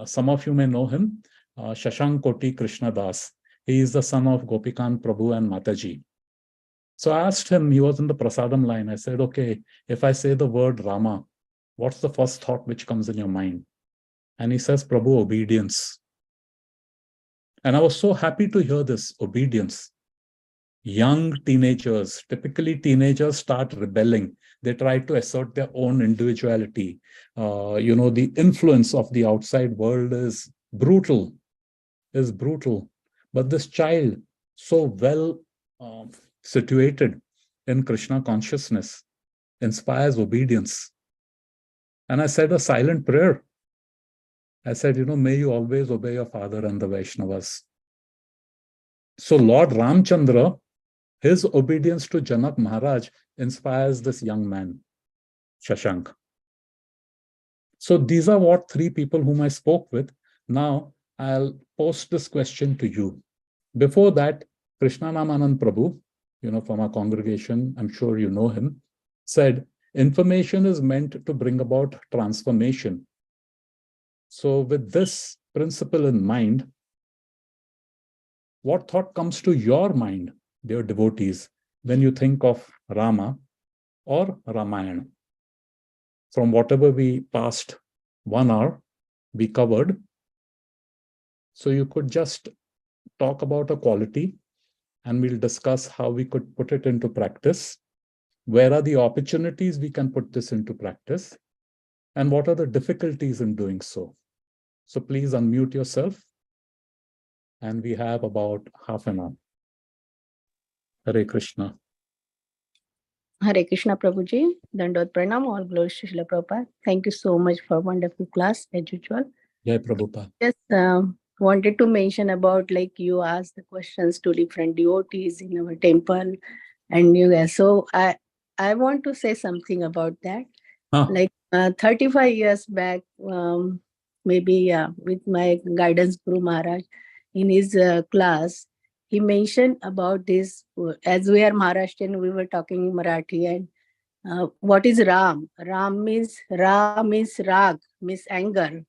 some of you may know him, Shashank Koti Krishna Das. He is the son of Gopikan Prabhu and Mataji. So I asked him, he was in the Prasadam line. I said, okay, if I say the word Rama, what's the first thought which comes in your mind? And he says, Prabhu, obedience. And I was so happy to hear this, obedience. Young teenagers, typically teenagers start rebelling. They try to assert their own individuality. The influence of the outside world is brutal. But this child, so well situated in Krishna consciousness, inspires obedience. And I said a silent prayer. I said, may you always obey your father and the Vaishnavas. So Lord Ramchandra, his obedience to Janak Maharaj inspires this young man, Shashank. So these are what three people whom I spoke with. Now I'll post this question to you. Before that, Krishnanamanand Prabhu, from our congregation, I'm sure you know him, said, information is meant to bring about transformation. So with this principle in mind, what thought comes to your mind, dear devotees, when you think of Rama or Ramayana? From whatever we passed 1 hour, we covered. So you could just talk about a quality and we'll discuss how we could put it into practice. Where are the opportunities we can put this into practice? And what are the difficulties in doing so? So please unmute yourself. And we have about half an hour. Hare Krishna. Hare Krishna Prabhuji. Dandot Pranam. All glories to Srila Prabhupada. Thank you so much for wonderful class as usual. Jai Prabhupada. Just wanted to mention about you asked the questions to different devotees in our temple, and you guys. So I want to say something about that. 35 years back, maybe with my guidance Guru Maharaj, in his class, he mentioned about this. As we are Maharashtrian, we were talking Marathi, and what is Ram? Ram means rag, means anger.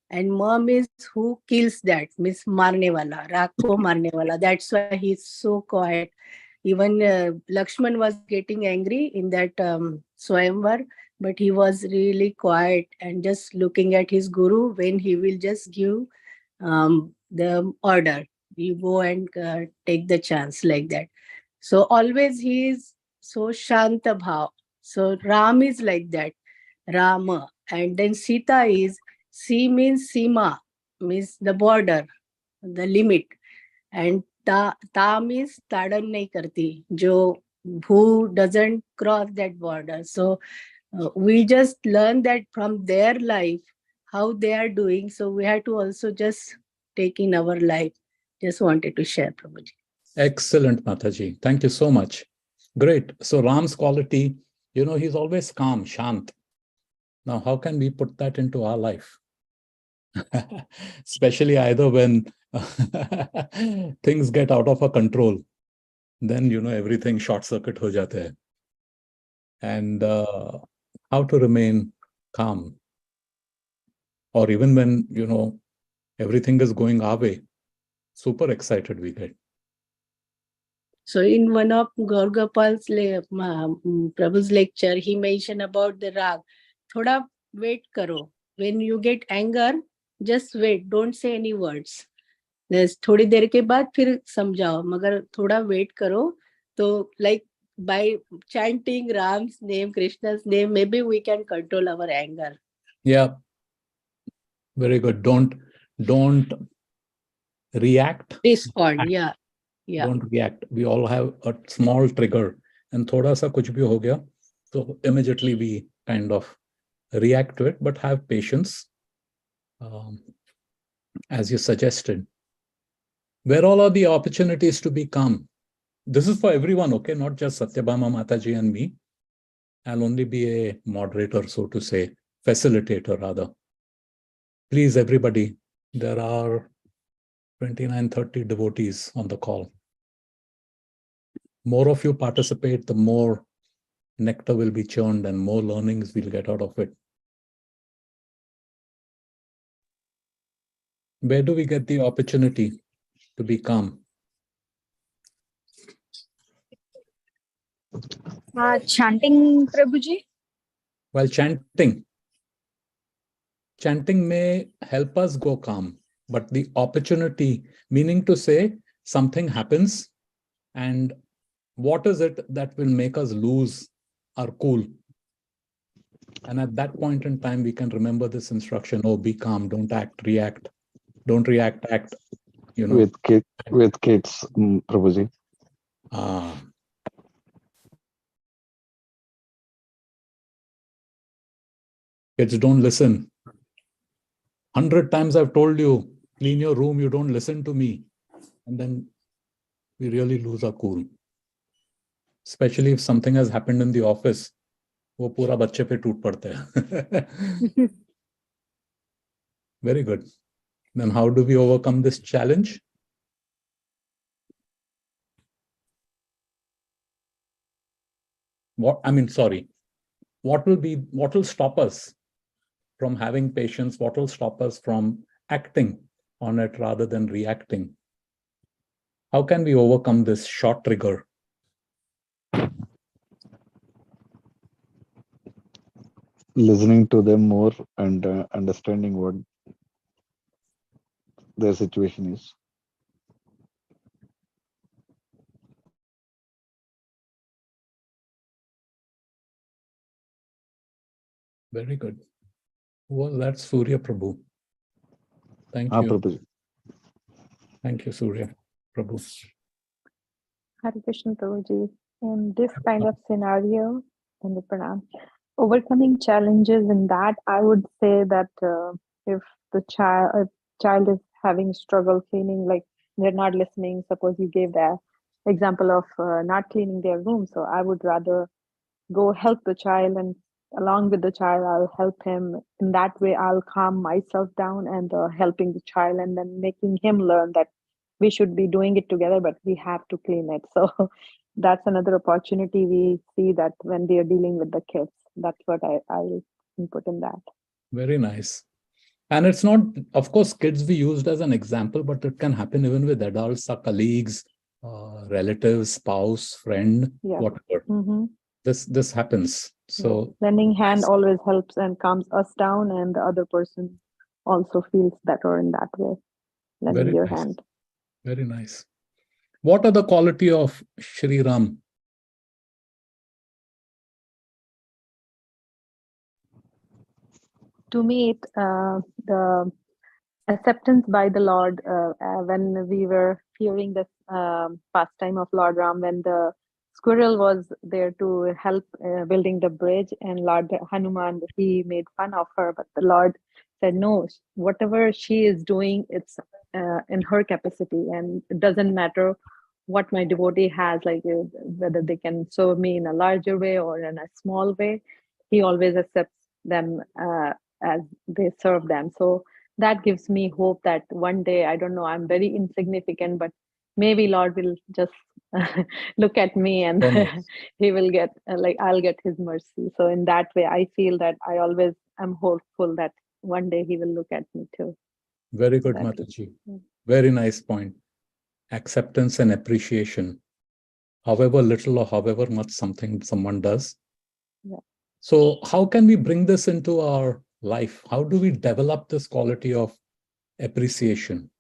And Ma means who kills that, means marne wala, raag ko marne wala. That's why he's so quiet. Even Lakshman was getting angry in that Swayamvar, but he was really quiet and just looking at his guru when he will just give the order. You go and take the chance like that. So always he is so Shanta Bhav. So Ram is like that, Rama. And then Sita is, C means Sima, means the border, the limit. And Ta means Tadan nahi karti, who doesn't cross that border. So we just learn that from their life, how they are doing. So we have to also just take in our life. Just wanted to share, Prabhuji. Excellent, Mataji. Thank you so much. Great. So Ram's quality, he's always calm, shant. Now, how can we put that into our life? Especially either when things get out of our control, then, everything short circuit ho jata hai. And how to remain calm. Or even when, everything is going our way, super excited we get. So in one of Gaurgopal's Prabhu's lecture, he mentioned about the rag. Thoda wait karo. When you get anger, just wait. Don't say any words. थोड़ी देर के बाद फिर समझाओ, मगर थोड़ा wait करो. तो like by chanting Ram's name, Krishna's name, maybe we can control our anger. Yeah. Very good. Don't react. Respond. Yeah. Don't react. We all have a small trigger, and thoda sa kuch bhi ho gaya, so immediately we kind of react to it, but have patience, as you suggested. Where all are the opportunities to be calm? This is for everyone, okay? Not just Satyabhama Mataji and me. I'll only be a moderator, so to say, facilitator rather. Please, everybody, there are 29-30 devotees on the call. More of you participate, the more nectar will be churned and more learnings we'll get out of it. Where do we get the opportunity to be calm? Chanting, Prabhuji. While chanting may help us go calm, but the opportunity, meaning to say something happens, and what is it that will make us lose our cool? And at that point in time, we can remember this instruction: oh, be calm, don't act, react. Don't react, act. You know, with kids, Prabhuji. Kids don't listen. 100 times I've told you, clean your room, you don't listen to me. And then we really lose our cool. Especially if something has happened in the office. वो पूरा बच्चे पे टूट पड़ते हैं. Very good. Then how do we overcome this challenge? What will stop us from having patience? What will stop us from acting on it rather than reacting? How can we overcome this short trigger? Listening to them more and understanding what their situation is. Very good. Well, that's Surya Prabhu. Thank you. Prabhuji. Thank you, Surya Prabhu. Hare Krishna, Prabhuji. In this kind of scenario, in the pranam, overcoming challenges in that, I would say that if the child is having struggle cleaning, like they're not listening, suppose you gave the example of not cleaning their room, so I would rather go help the child, and along with the child, I'll help him. In that way, I'll calm myself down and helping the child, and then making him learn that we should be doing it together, but we have to clean it. So that's another opportunity we see that when they are dealing with the kids. That's what I'll input in that. Very nice. And it's not, of course, kids we used as an example, but it can happen even with adults, our colleagues, relatives, spouse, friend, whatever. Mm-hmm. This happens. So lending hand always helps and calms us down, and the other person also feels better in that way. Lending your hand. Very nice. What are the quality of Shri Ram? To me, the acceptance by the Lord, when we were hearing the pastime of Lord Ram, when the squirrel was there to help building the bridge, and Lord Hanuman, he made fun of her, but the Lord said, no, whatever she is doing, it's in her capacity, and it doesn't matter what my devotee has, like whether they can serve me in a larger way or in a small way. He always accepts them as they serve them. So that gives me hope that one day, I don't know, I'm very insignificant, but maybe Lord will just look at me, and he will get I'll get his mercy. So in that way, I feel that I always am hopeful that one day he will look at me too. Very good, Mataji. Very nice point. Acceptance and appreciation, however little or however much someone does. Yeah. So how can we bring this into our life? How do we develop this quality of appreciation?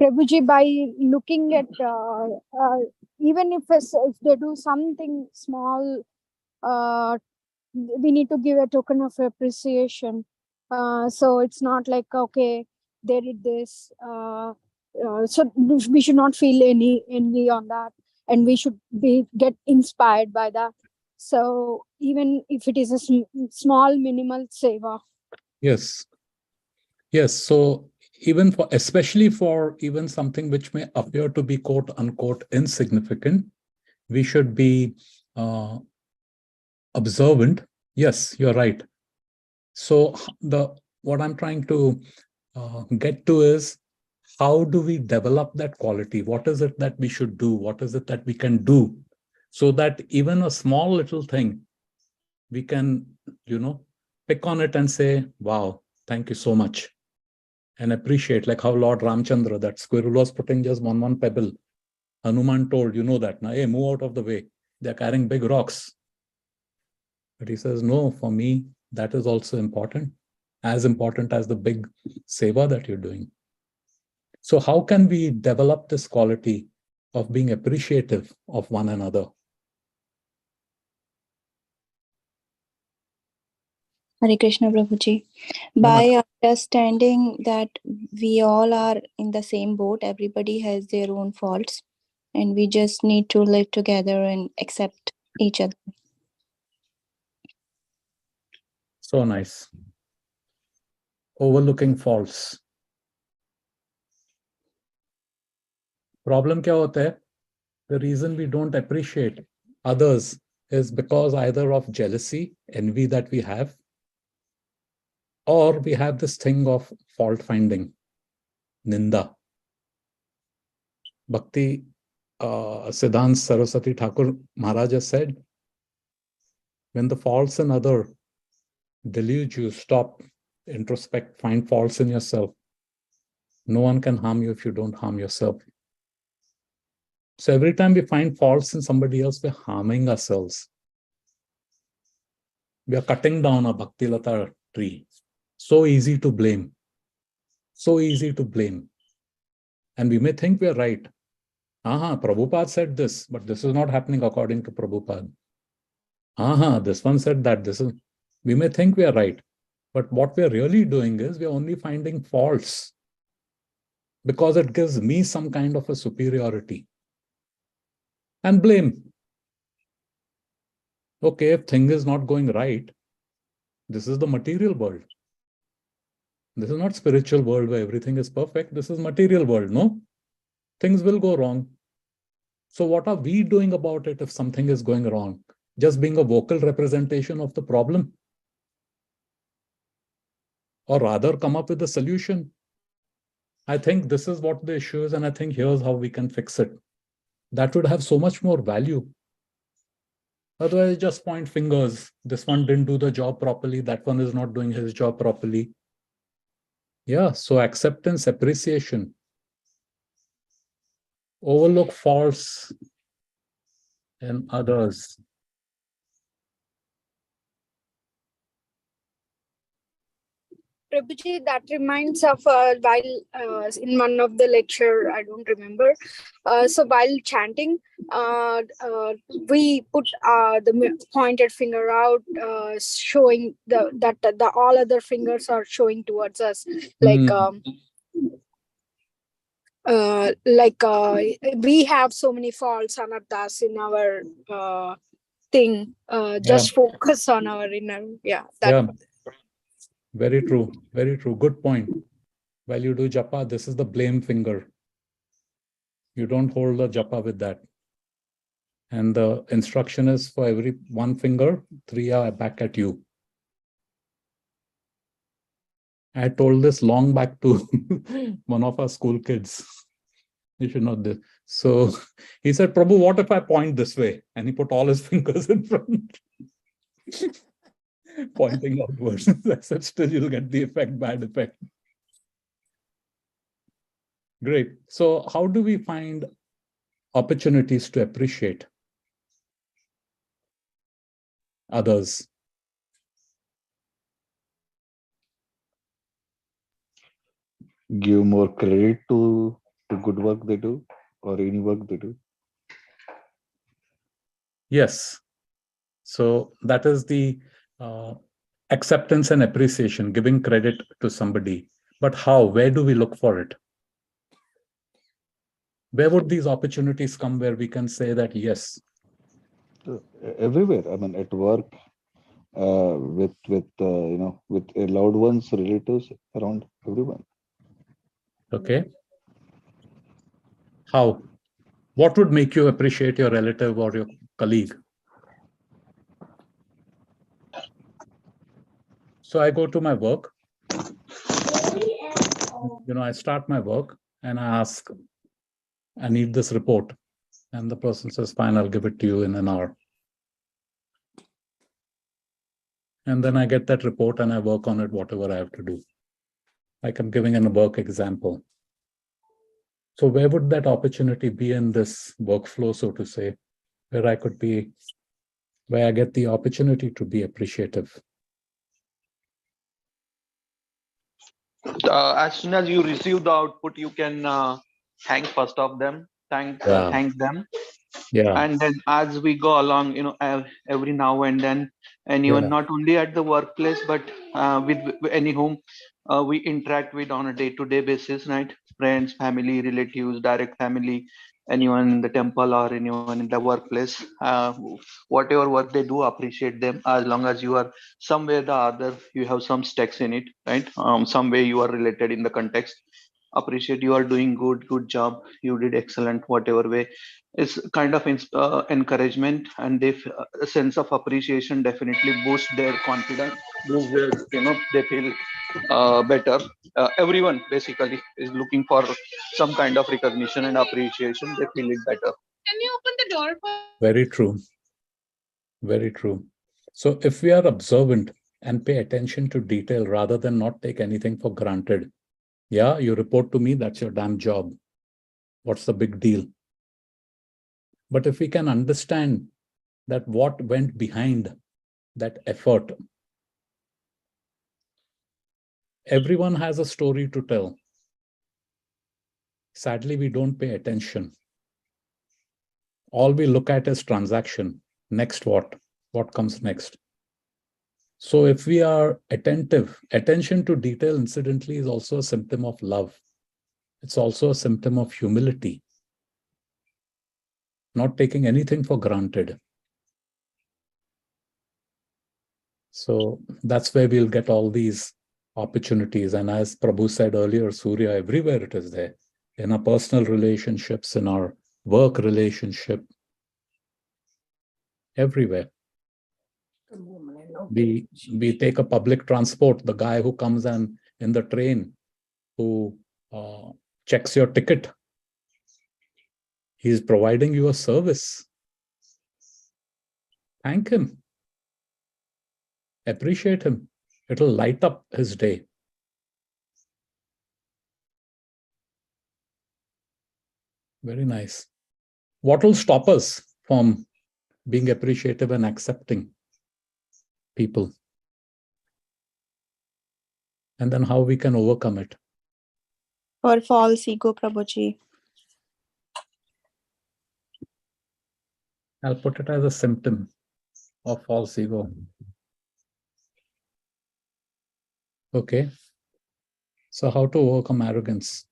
Prabhuji, by looking at even if they do something small, we need to give a token of appreciation. So it's not like, okay, they did this. So we should not feel any envy on that, and we should get inspired by that. So even if it is a small minimal seva. Yes. Yes. So even especially for even something which may appear to be quote unquote insignificant, we should be observant. Yes, you're right. So what I'm trying to get to is, how do we develop that quality? What is it that we should do? What is it that we can do so that even a small little thing, we can, pick on it and say, wow, thank you so much. And appreciate, like how Lord Ramchandra, that squirrel was putting just one pebble. Hanuman told, that, now, hey, move out of the way. They're carrying big rocks. But he says, no, for me, that is also important, as important as the big seva that you're doing. So how can we develop this quality of being appreciative of one another? Hare Krishna, Prabhuji. By understanding that we all are in the same boat, everybody has their own faults, and we just need to live together and accept each other. So nice. Overlooking faults. Problem kya hota hai? The reason we don't appreciate others is because either of jealousy, envy that we have, or we have this thing of fault finding, ninda. Bhakti Siddhant Saraswati Thakur Maharaj has said, when the faults in other delude you, stop, introspect, find faults in yourself. No one can harm you if you don't harm yourself. So every time we find faults in somebody else, we're harming ourselves. We are cutting down a Bhakti Lata tree. So easy to blame. So easy to blame. And we may think we're right. Prabhupada said this, but this is not happening according to Prabhupada. This one said that. We may think we are right. But what we're really doing is we're only finding faults because it gives me some kind of a superiority. And blame. Okay, if thing is not going right, this is the material world. This is not spiritual world where everything is perfect. This is material world, no? Things will go wrong. So what are we doing about it if something is going wrong? Just being a vocal representation of the problem? Or rather come up with a solution? I think this is what the issue is, and I think here's how we can fix it. That would have so much more value. Otherwise, just point fingers. This one didn't do the job properly. That one is not doing his job properly. Yeah, so acceptance, appreciation. Overlook faults in others. Prabhuji, that reminds of while in one of the lecture, I don't remember. So while chanting, we put the pointed finger out, showing that the all other fingers are showing towards us, like we have so many faults, anarthas in our thing. Just focus on our inner. Very true. Very true. Good point. While you do japa, this is the blame finger. You don't hold the japa with that. And the instruction is for every one finger, 3 are back at you. I told this long back to one of our school kids. You should know this. So he said, Prabhu, what if I point this way? And he put all his fingers in front. Pointing outwards. I said, still you'll get the effect, bad effect. Great. So how do we find opportunities to appreciate others? Give more credit to the good work they do or any work they do. Yes. So that is the acceptance and appreciation, giving credit to somebody. But how? Where do we look for it? Where would these opportunities come where we can say that, yes? Everywhere. I mean, at work, with loved ones, relatives, around everyone. Okay. How? What would make you appreciate your relative or your colleague? So I go to my work. I start my work and I ask, I need this report. And the person says, fine, I'll give it to you in an hour. And then I get that report and I work on it, whatever I have to do. Like I'm giving a work example. So where would that opportunity be in this workflow, so to say, where I get the opportunity to be appreciative? As soon as you receive the output, you can thank first of them, thank them. Yeah. And then as we go along, every now and then, and even not only at the workplace, but with any whom we interact with on a day-to-day basis, right? Friends, family, relatives, direct family, anyone in the temple or anyone in the workplace, whatever work they do, appreciate them, as long as you are some way or the other, you have some stakes in it, right? Some way you are related in the context. Appreciate, you are doing good job, you did excellent, whatever way. It's kind of encouragement, and a sense of appreciation definitely boosts their confidence, boosts their, they feel better. Everyone basically is looking for some kind of recognition and appreciation. They feel it better. Can you open the door for? Very true. Very true. So if we are observant and pay attention to detail rather than not take anything for granted, yeah, you report to me, that's your damn job. What's the big deal? But if we can understand that what went behind that effort, everyone has a story to tell. Sadly, we don't pay attention. All we look at is transaction. Next what? What comes next? So if we are attentive, attention to detail, incidentally, is also a symptom of love. It's also a symptom of humility. Not taking anything for granted. So that's where we'll get all these opportunities. And as Prabhu said earlier, Surya, everywhere it is there. In our personal relationships, in our work relationship, everywhere. We take a public transport, the guy who comes in the train, who checks your ticket. He's providing you a service. Thank him. Appreciate him. It'll light up his day. Very nice. What will stop us from being appreciative and accepting people? And then how we can overcome it? Or false ego, Prabhuji. I'll put it as a symptom of false ego. Okay. So how to overcome arrogance?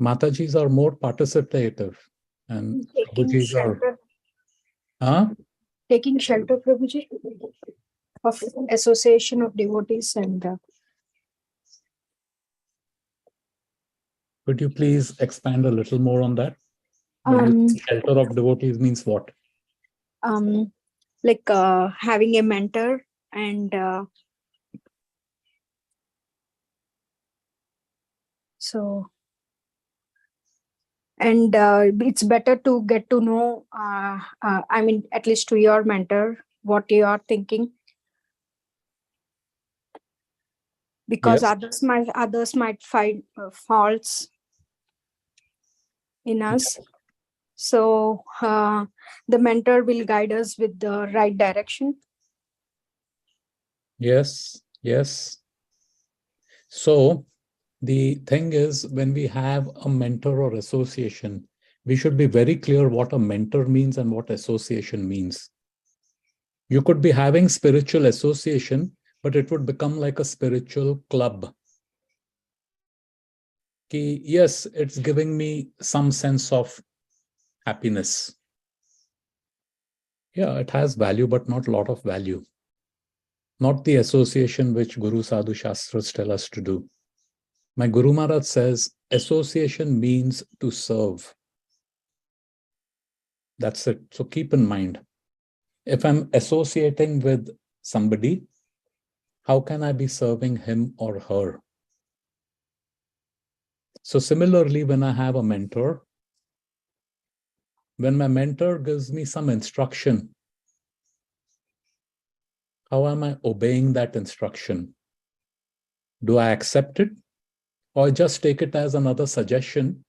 Matajis are more participative and Prabhujis are... Taking shelter, Prabhuji, of association of devotees and... Could you please expand a little more on that? Shelter of devotees means what? Like having a mentor and it's better to get to know, at least to your mentor, what you are thinking. Because others might find faults in us. So the mentor will guide us with the right direction. Yes, yes. So the thing is, when we have a mentor or association, we should be very clear what a mentor means and what association means. You could be having spiritual association, but it would become like a spiritual club. Yes, it's giving me some sense of happiness. Yeah, it has value, but not a lot of value. Not the association which Guru Sadhu Shastras tell us to do. My Guru Maharaj says, association means to serve. That's it. So keep in mind, if I'm associating with somebody, how can I be serving him or her? So similarly, when I have a mentor, when my mentor gives me some instruction, how am I obeying that instruction? Do I accept it or just take it as another suggestion?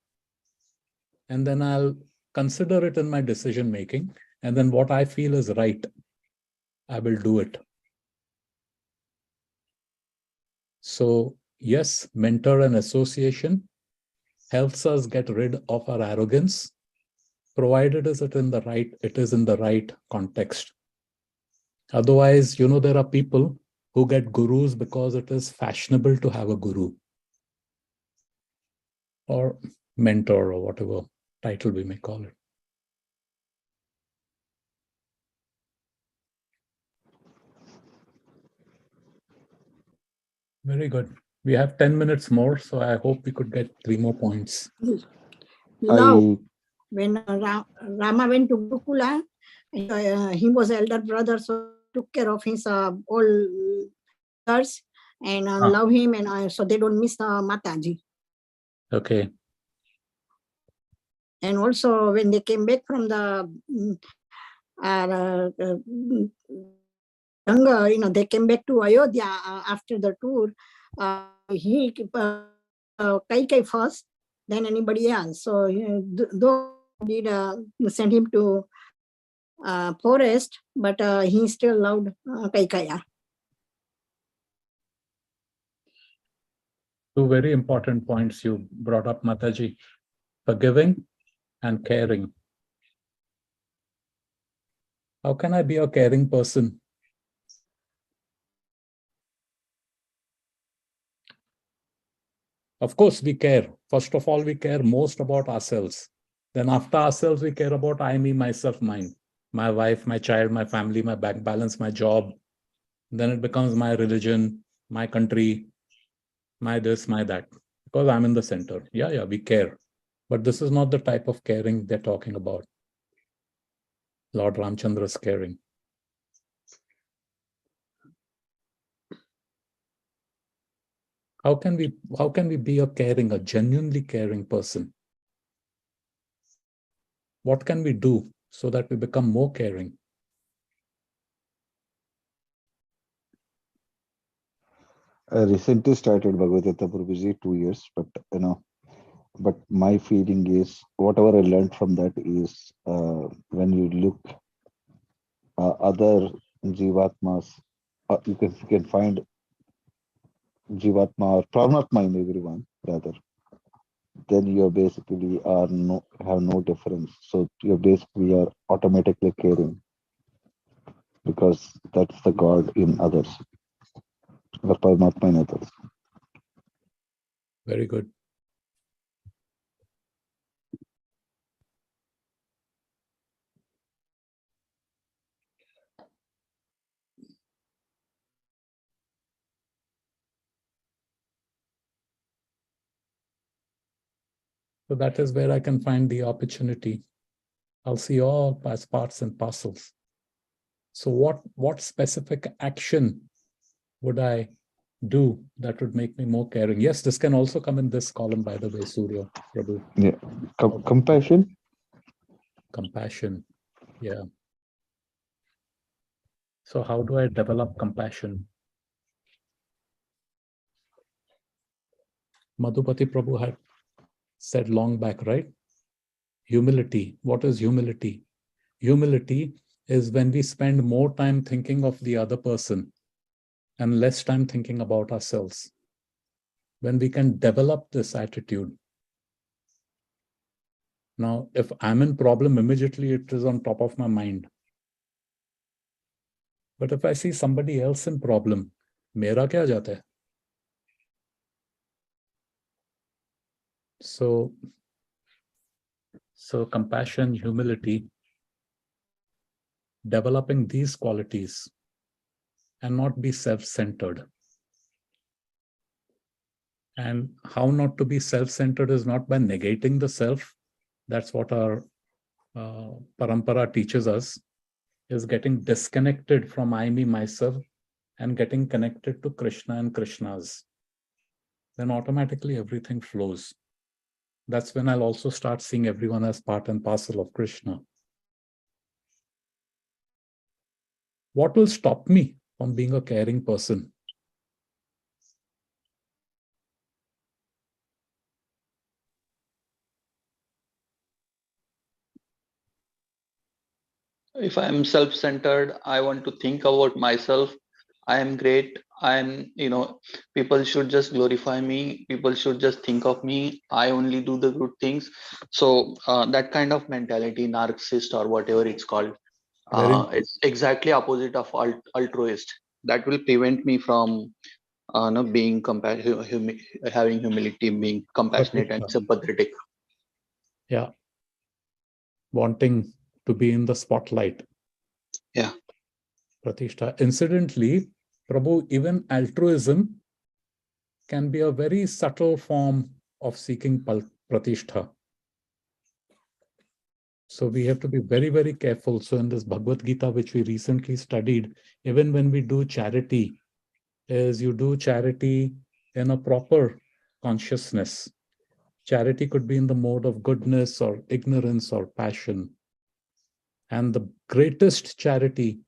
And then I'll consider it in my decision making. And then what I feel is right, I will do it. So yes, mentor and association helps us get rid of our arrogance, provided it is in the right context. Otherwise, there are people who get gurus because it is fashionable to have a guru or mentor or whatever title we may call it. Very good. We have 10 minutes more, so I hope we could get 3 more points. Now, when Rama went to Gurukula, he was elder brother, so took care of his old brothers and love him, and so they don't miss Mataji. Okay. And also when they came back from the Ganga, they came back to Ayodhya after the tour. He Kaikai first, then anybody else. So though did send him to forest, but he still loved Kaikaya. Two very important points you brought up, Mataji: forgiving and caring. How can I be a caring person? Of course, we care. First of all, we care most about ourselves. Then after ourselves, we care about I, me, myself, mine. My wife, my child, my family, my bank balance, my job. Then it becomes my religion, my country, my this, my that. Because I'm in the center. Yeah, we care. But this is not the type of caring they're talking about. Lord Ramchandra's caring. How can we be a genuinely caring person? What can we do so that we become more caring? I recently started Bhagavad Gita Prabhuji 2 years, but my feeling is whatever I learned from that is when you look other Jivatmas, you can find Jivatma or Paramatma in everyone, rather. Then you basically have no difference. So you basically are automatically caring because that's the God in others, the Paramatma in others. Very good. So that is where I can find the opportunity. I'll see all as parts and parcels. So what specific action would I do that would make me more caring? Yes, this can also come in this column, by the way, Surya Prabhu. Yeah, compassion. Compassion, yeah. So how do I develop compassion? Madhupati Prabhu had said long back, right? Humility. What is humility? Humility is when we spend more time thinking of the other person and less time thinking about ourselves. When we can develop this attitude. Now, if I'm in problem, immediately it is on top of my mind. But if I see somebody else in problem, mera kya jata hai? So compassion, humility, developing these qualities and not be self-centered. And how not to be self-centered is not by negating the self. That's what our parampara teaches us is getting disconnected from I, me, myself and getting connected to Krishna and Krishna's. Then automatically everything flows. That's when I'll also start seeing everyone as part and parcel of Krishna. What will stop me from being a caring person? If I'm self-centered, I want to think about myself. I am great. People should just glorify me. People should just think of me. I only do the good things. So that kind of mentality, narcissist or whatever it's called, it's exactly opposite of altruist. That will prevent me from being having humility, being compassionate and sympathetic. Yeah. Wanting to be in the spotlight. Yeah. Pratishtha. Incidentally, Prabhu, even altruism can be a very subtle form of seeking pratishtha. So we have to be very, very careful. So in this Bhagavad Gita, which we recently studied, even when we do charity, is you do charity in a proper consciousness. Charity could be in the mode of goodness or ignorance or passion. And the greatest charity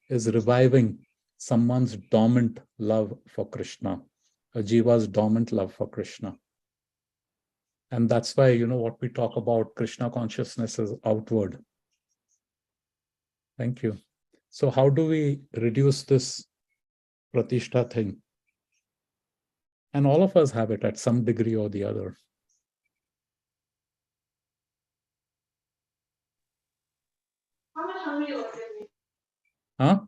is reviving someone's dormant love for Krishna, a jiva's dormant love for Krishna. And that's why, what we talk about Krishna consciousness is outward. Thank you. So how do we reduce this pratishtha thing? And all of us have it at some degree or the other. Huh?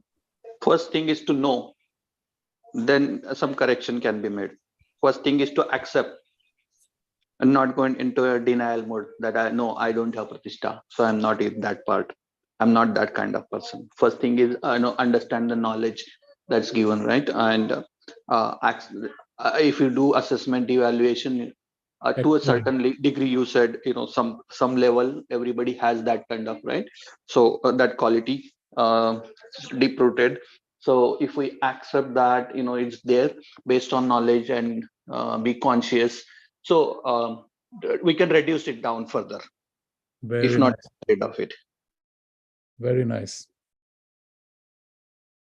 First thing is to know, then some correction can be made. First thing is to accept and not going into a denial mode that I don't have pratishtha, so I'm not in that part. I'm not that kind of person. First thing is understand the knowledge that's given, right? And if you do assessment evaluation to a certain degree, you said some level everybody has that kind of, right? So that quality deep rooted. So if we accept that it's there based on knowledge and be conscious, so we can reduce it down further, if not rid of it. Very nice.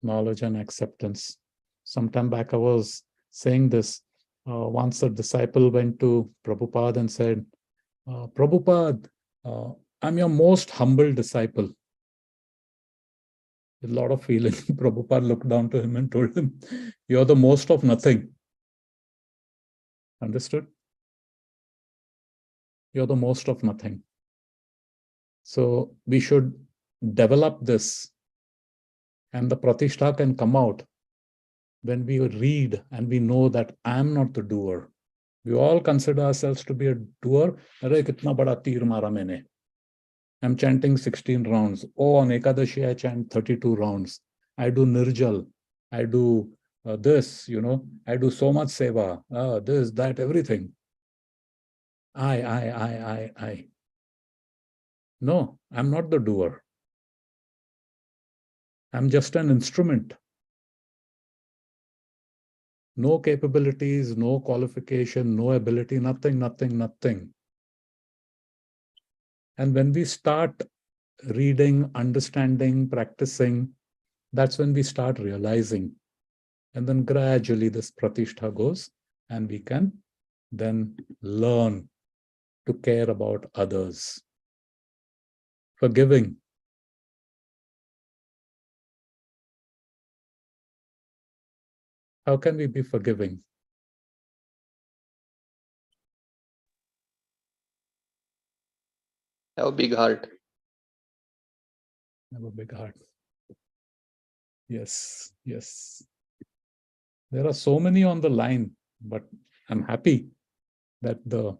Knowledge and acceptance. Sometime back I was saying this. Once a disciple went to Prabhupada and said, Prabhupada, I'm your most humble disciple. With a lot of feeling, Prabhupada looked down to him and told him, you're the most of nothing. Understood? You're the most of nothing. So we should develop this, and the pratishtha can come out when we read and we know that I'm not the doer. We all consider ourselves to be a doer. Arey, kitna bada teer mara maine. I'm chanting 16 rounds. Oh, on Ekadashi, I chant 32 rounds. I do nirjal. I do this, I do so much seva, this, that, everything. I. No, I'm not the doer. I'm just an instrument. No capabilities, no qualification, no ability, nothing. And when we start reading, understanding, practicing, that's when we start realizing. And then gradually this pratishtha goes, and we can then learn to care about others. Forgiving. How can we be forgiving? Have a big heart. Have a big heart. Yes. There are so many on the line, but I'm happy that the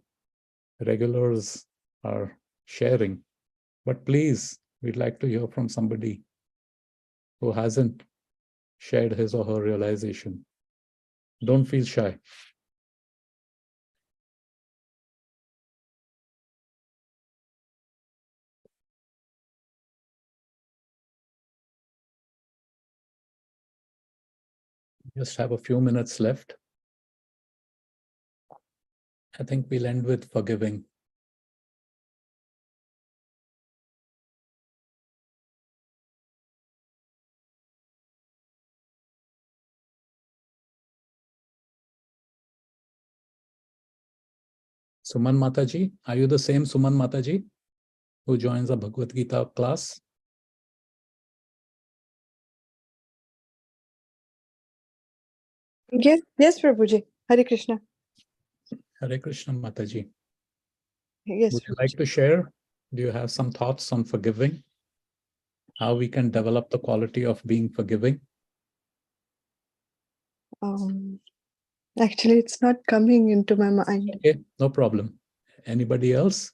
regulars are sharing. But please, we'd like to hear from somebody who hasn't shared his or her realization. Don't feel shy. just have a few minutes left. I think we'll end with forgiving. Suman Mataji, are you the same Suman Mataji who joins the Bhagavad Gita class? Yes, Prabhuji. Hare Krishna. Hare Krishna Mataji. Yes. Would you like to share? Do you have some thoughts on forgiving? How we can develop the quality of being forgiving? Actually, it's not coming into my mind. Okay, no problem. Anybody else?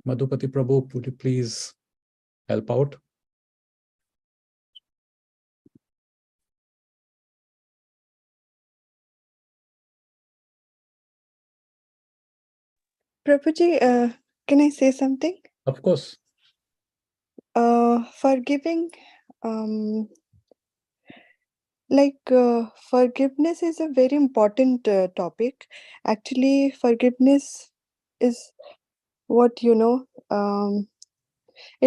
Madhupati Prabhu, would you please help out? Prabhuji, can I say something? Of course. Forgiving, forgiveness is a very important topic. Actually, forgiveness is what, in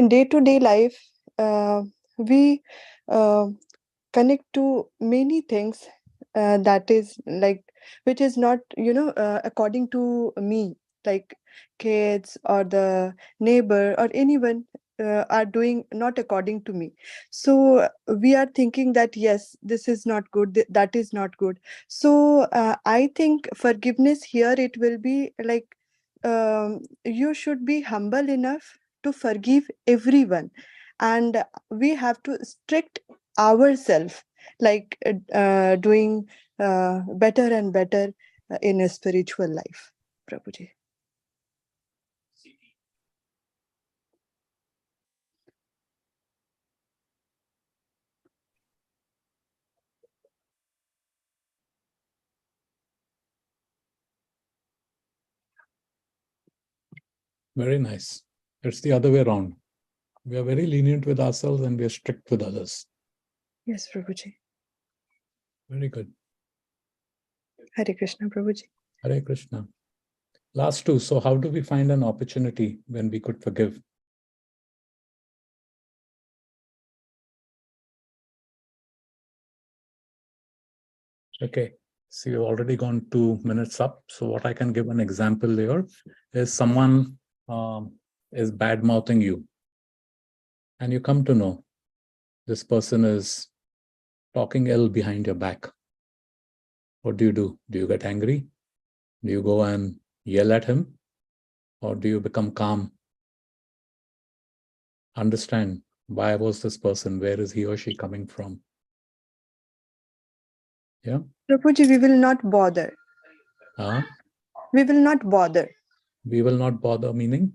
day-to-day life, we connect to many things that is like, which is not, according to me, like kids or the neighbor or anyone are doing not according to me. So we are thinking that, yes, this is not good, that is not good. So I think forgiveness here, it will be like, you should be humble enough to forgive everyone, and we have to strict ourselves, like doing better and better in a spiritual life. Prabhuji. Very nice. It's the other way around. We are very lenient with ourselves and we are strict with others. Yes, Prabhuji. Very good. Hare Krishna, Prabhuji. Hare Krishna. Last two. So how do we find an opportunity when we could forgive? Okay. So you've already gone 2 minutes up. So what I can give an example here is someone is bad-mouthing you. And you come to know this person is talking ill behind your back. What do? Do you get angry? Do you go and yell at him? Or do you become calm? Understand, why was this person? Where is he or she coming from? Yeah? Prabhuji, we will not bother. We will not bother. We will not bother, meaning?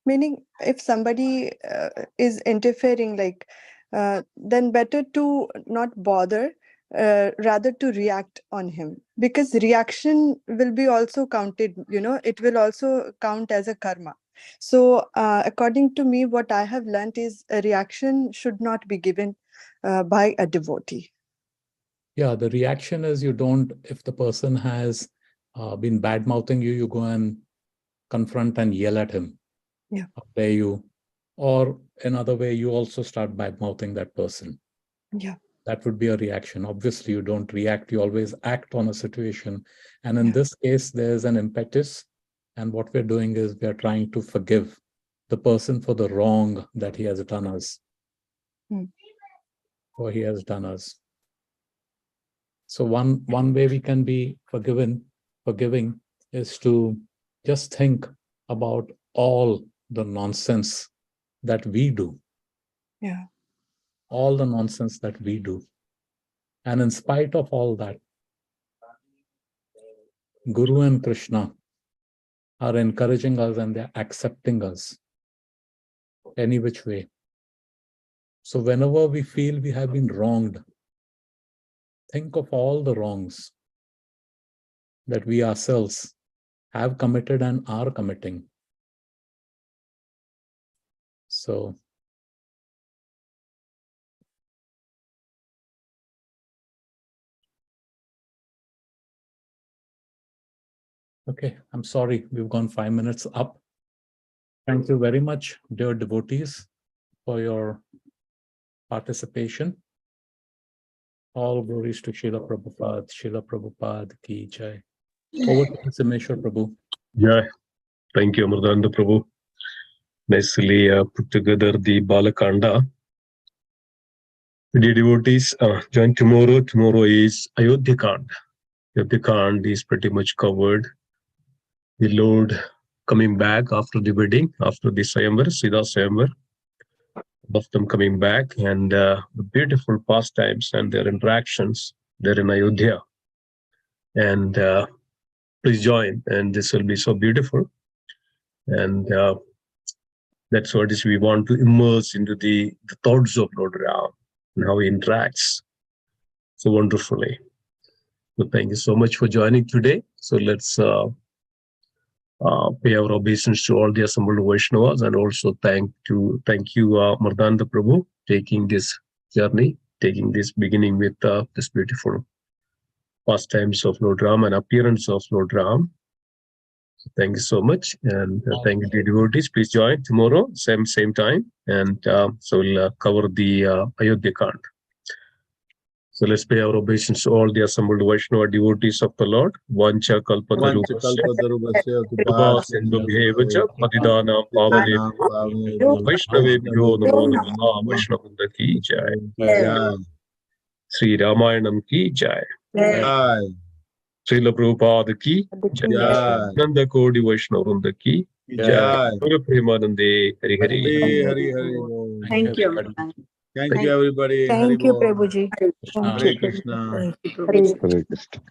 Meaning, if somebody is interfering, then better to not bother, rather to react on him, because reaction will be also counted, it will also count as a karma. So according to me, what I have learned is a reaction should not be given by a devotee. Yeah, the reaction is you don't, if the person has been bad-mouthing you, you go and confront and yell at him. Yeah. Dare you, or another way, you also start bad-mouthing that person. Yeah. That would be a reaction. Obviously, you don't react, you always act on a situation. And in this case, there's an impetus. And what we're doing is we're trying to forgive the person for the wrong that he has done us. Or he has done us. So one way we can be forgiving is to just think about all the nonsense that we do. Yeah. All the nonsense that we do. And in spite of all that, Guru and Krishna are encouraging us and they're accepting us any which way. So whenever we feel we have been wronged, think of all the wrongs that we ourselves have committed and are committing. So okay, I'm sorry, we've gone 5 minutes up. Thank you very much, dear devotees, for your participation. All glories to Srila Prabhupada ki jai. Over to you, Simeshwar Prabhu. Yeah, thank you, Amritananda Prabhu. Nicely put together the Bala Kaanda. The devotees join tomorrow. Tomorrow is Ayodhya Kaanda. Ayodhya Kaanda is pretty much covered. The Lord coming back after the wedding, after the Sayamvar, Sida Sayamvar, of them coming back, and the beautiful pastimes and their interactions there in Ayodhya. And please join, and this will be so beautiful. And that's what is we want to immerse into the thoughts of Lord Ram and how he interacts so wonderfully. So thank you so much for joining today. So let's pay our obeisance to all the assembled Vaishnavas, and also thank you, Amritananda Prabhu, taking this journey, taking this beginning with this beautiful pastimes of Lord Ram and appearance of Lord Ram. So thank you so much, and thank you to devotees. Please join tomorrow, same time, and so we'll cover the Ayodhya Kaanda. So let's pay our obeisance to all the assembled Vaishnava devotees of the Lord. Vancha kalpatarubhasya kripa sindhubhyevacha patidanam pavanebhyo Vaishnavebhyo namo namaha. Vaishnavanda ki jai. Sri Ramayanam ki jai. Srila Prabhupada ki jai. Nanda Kodi Vaishnavanda ki jai. Guru Premanande Hari Hari. Thank you. Thank you, everybody. Thank you, Prabhuji. Hare Krishna. Thank you, Hare Prabhuji. Hare Krishna.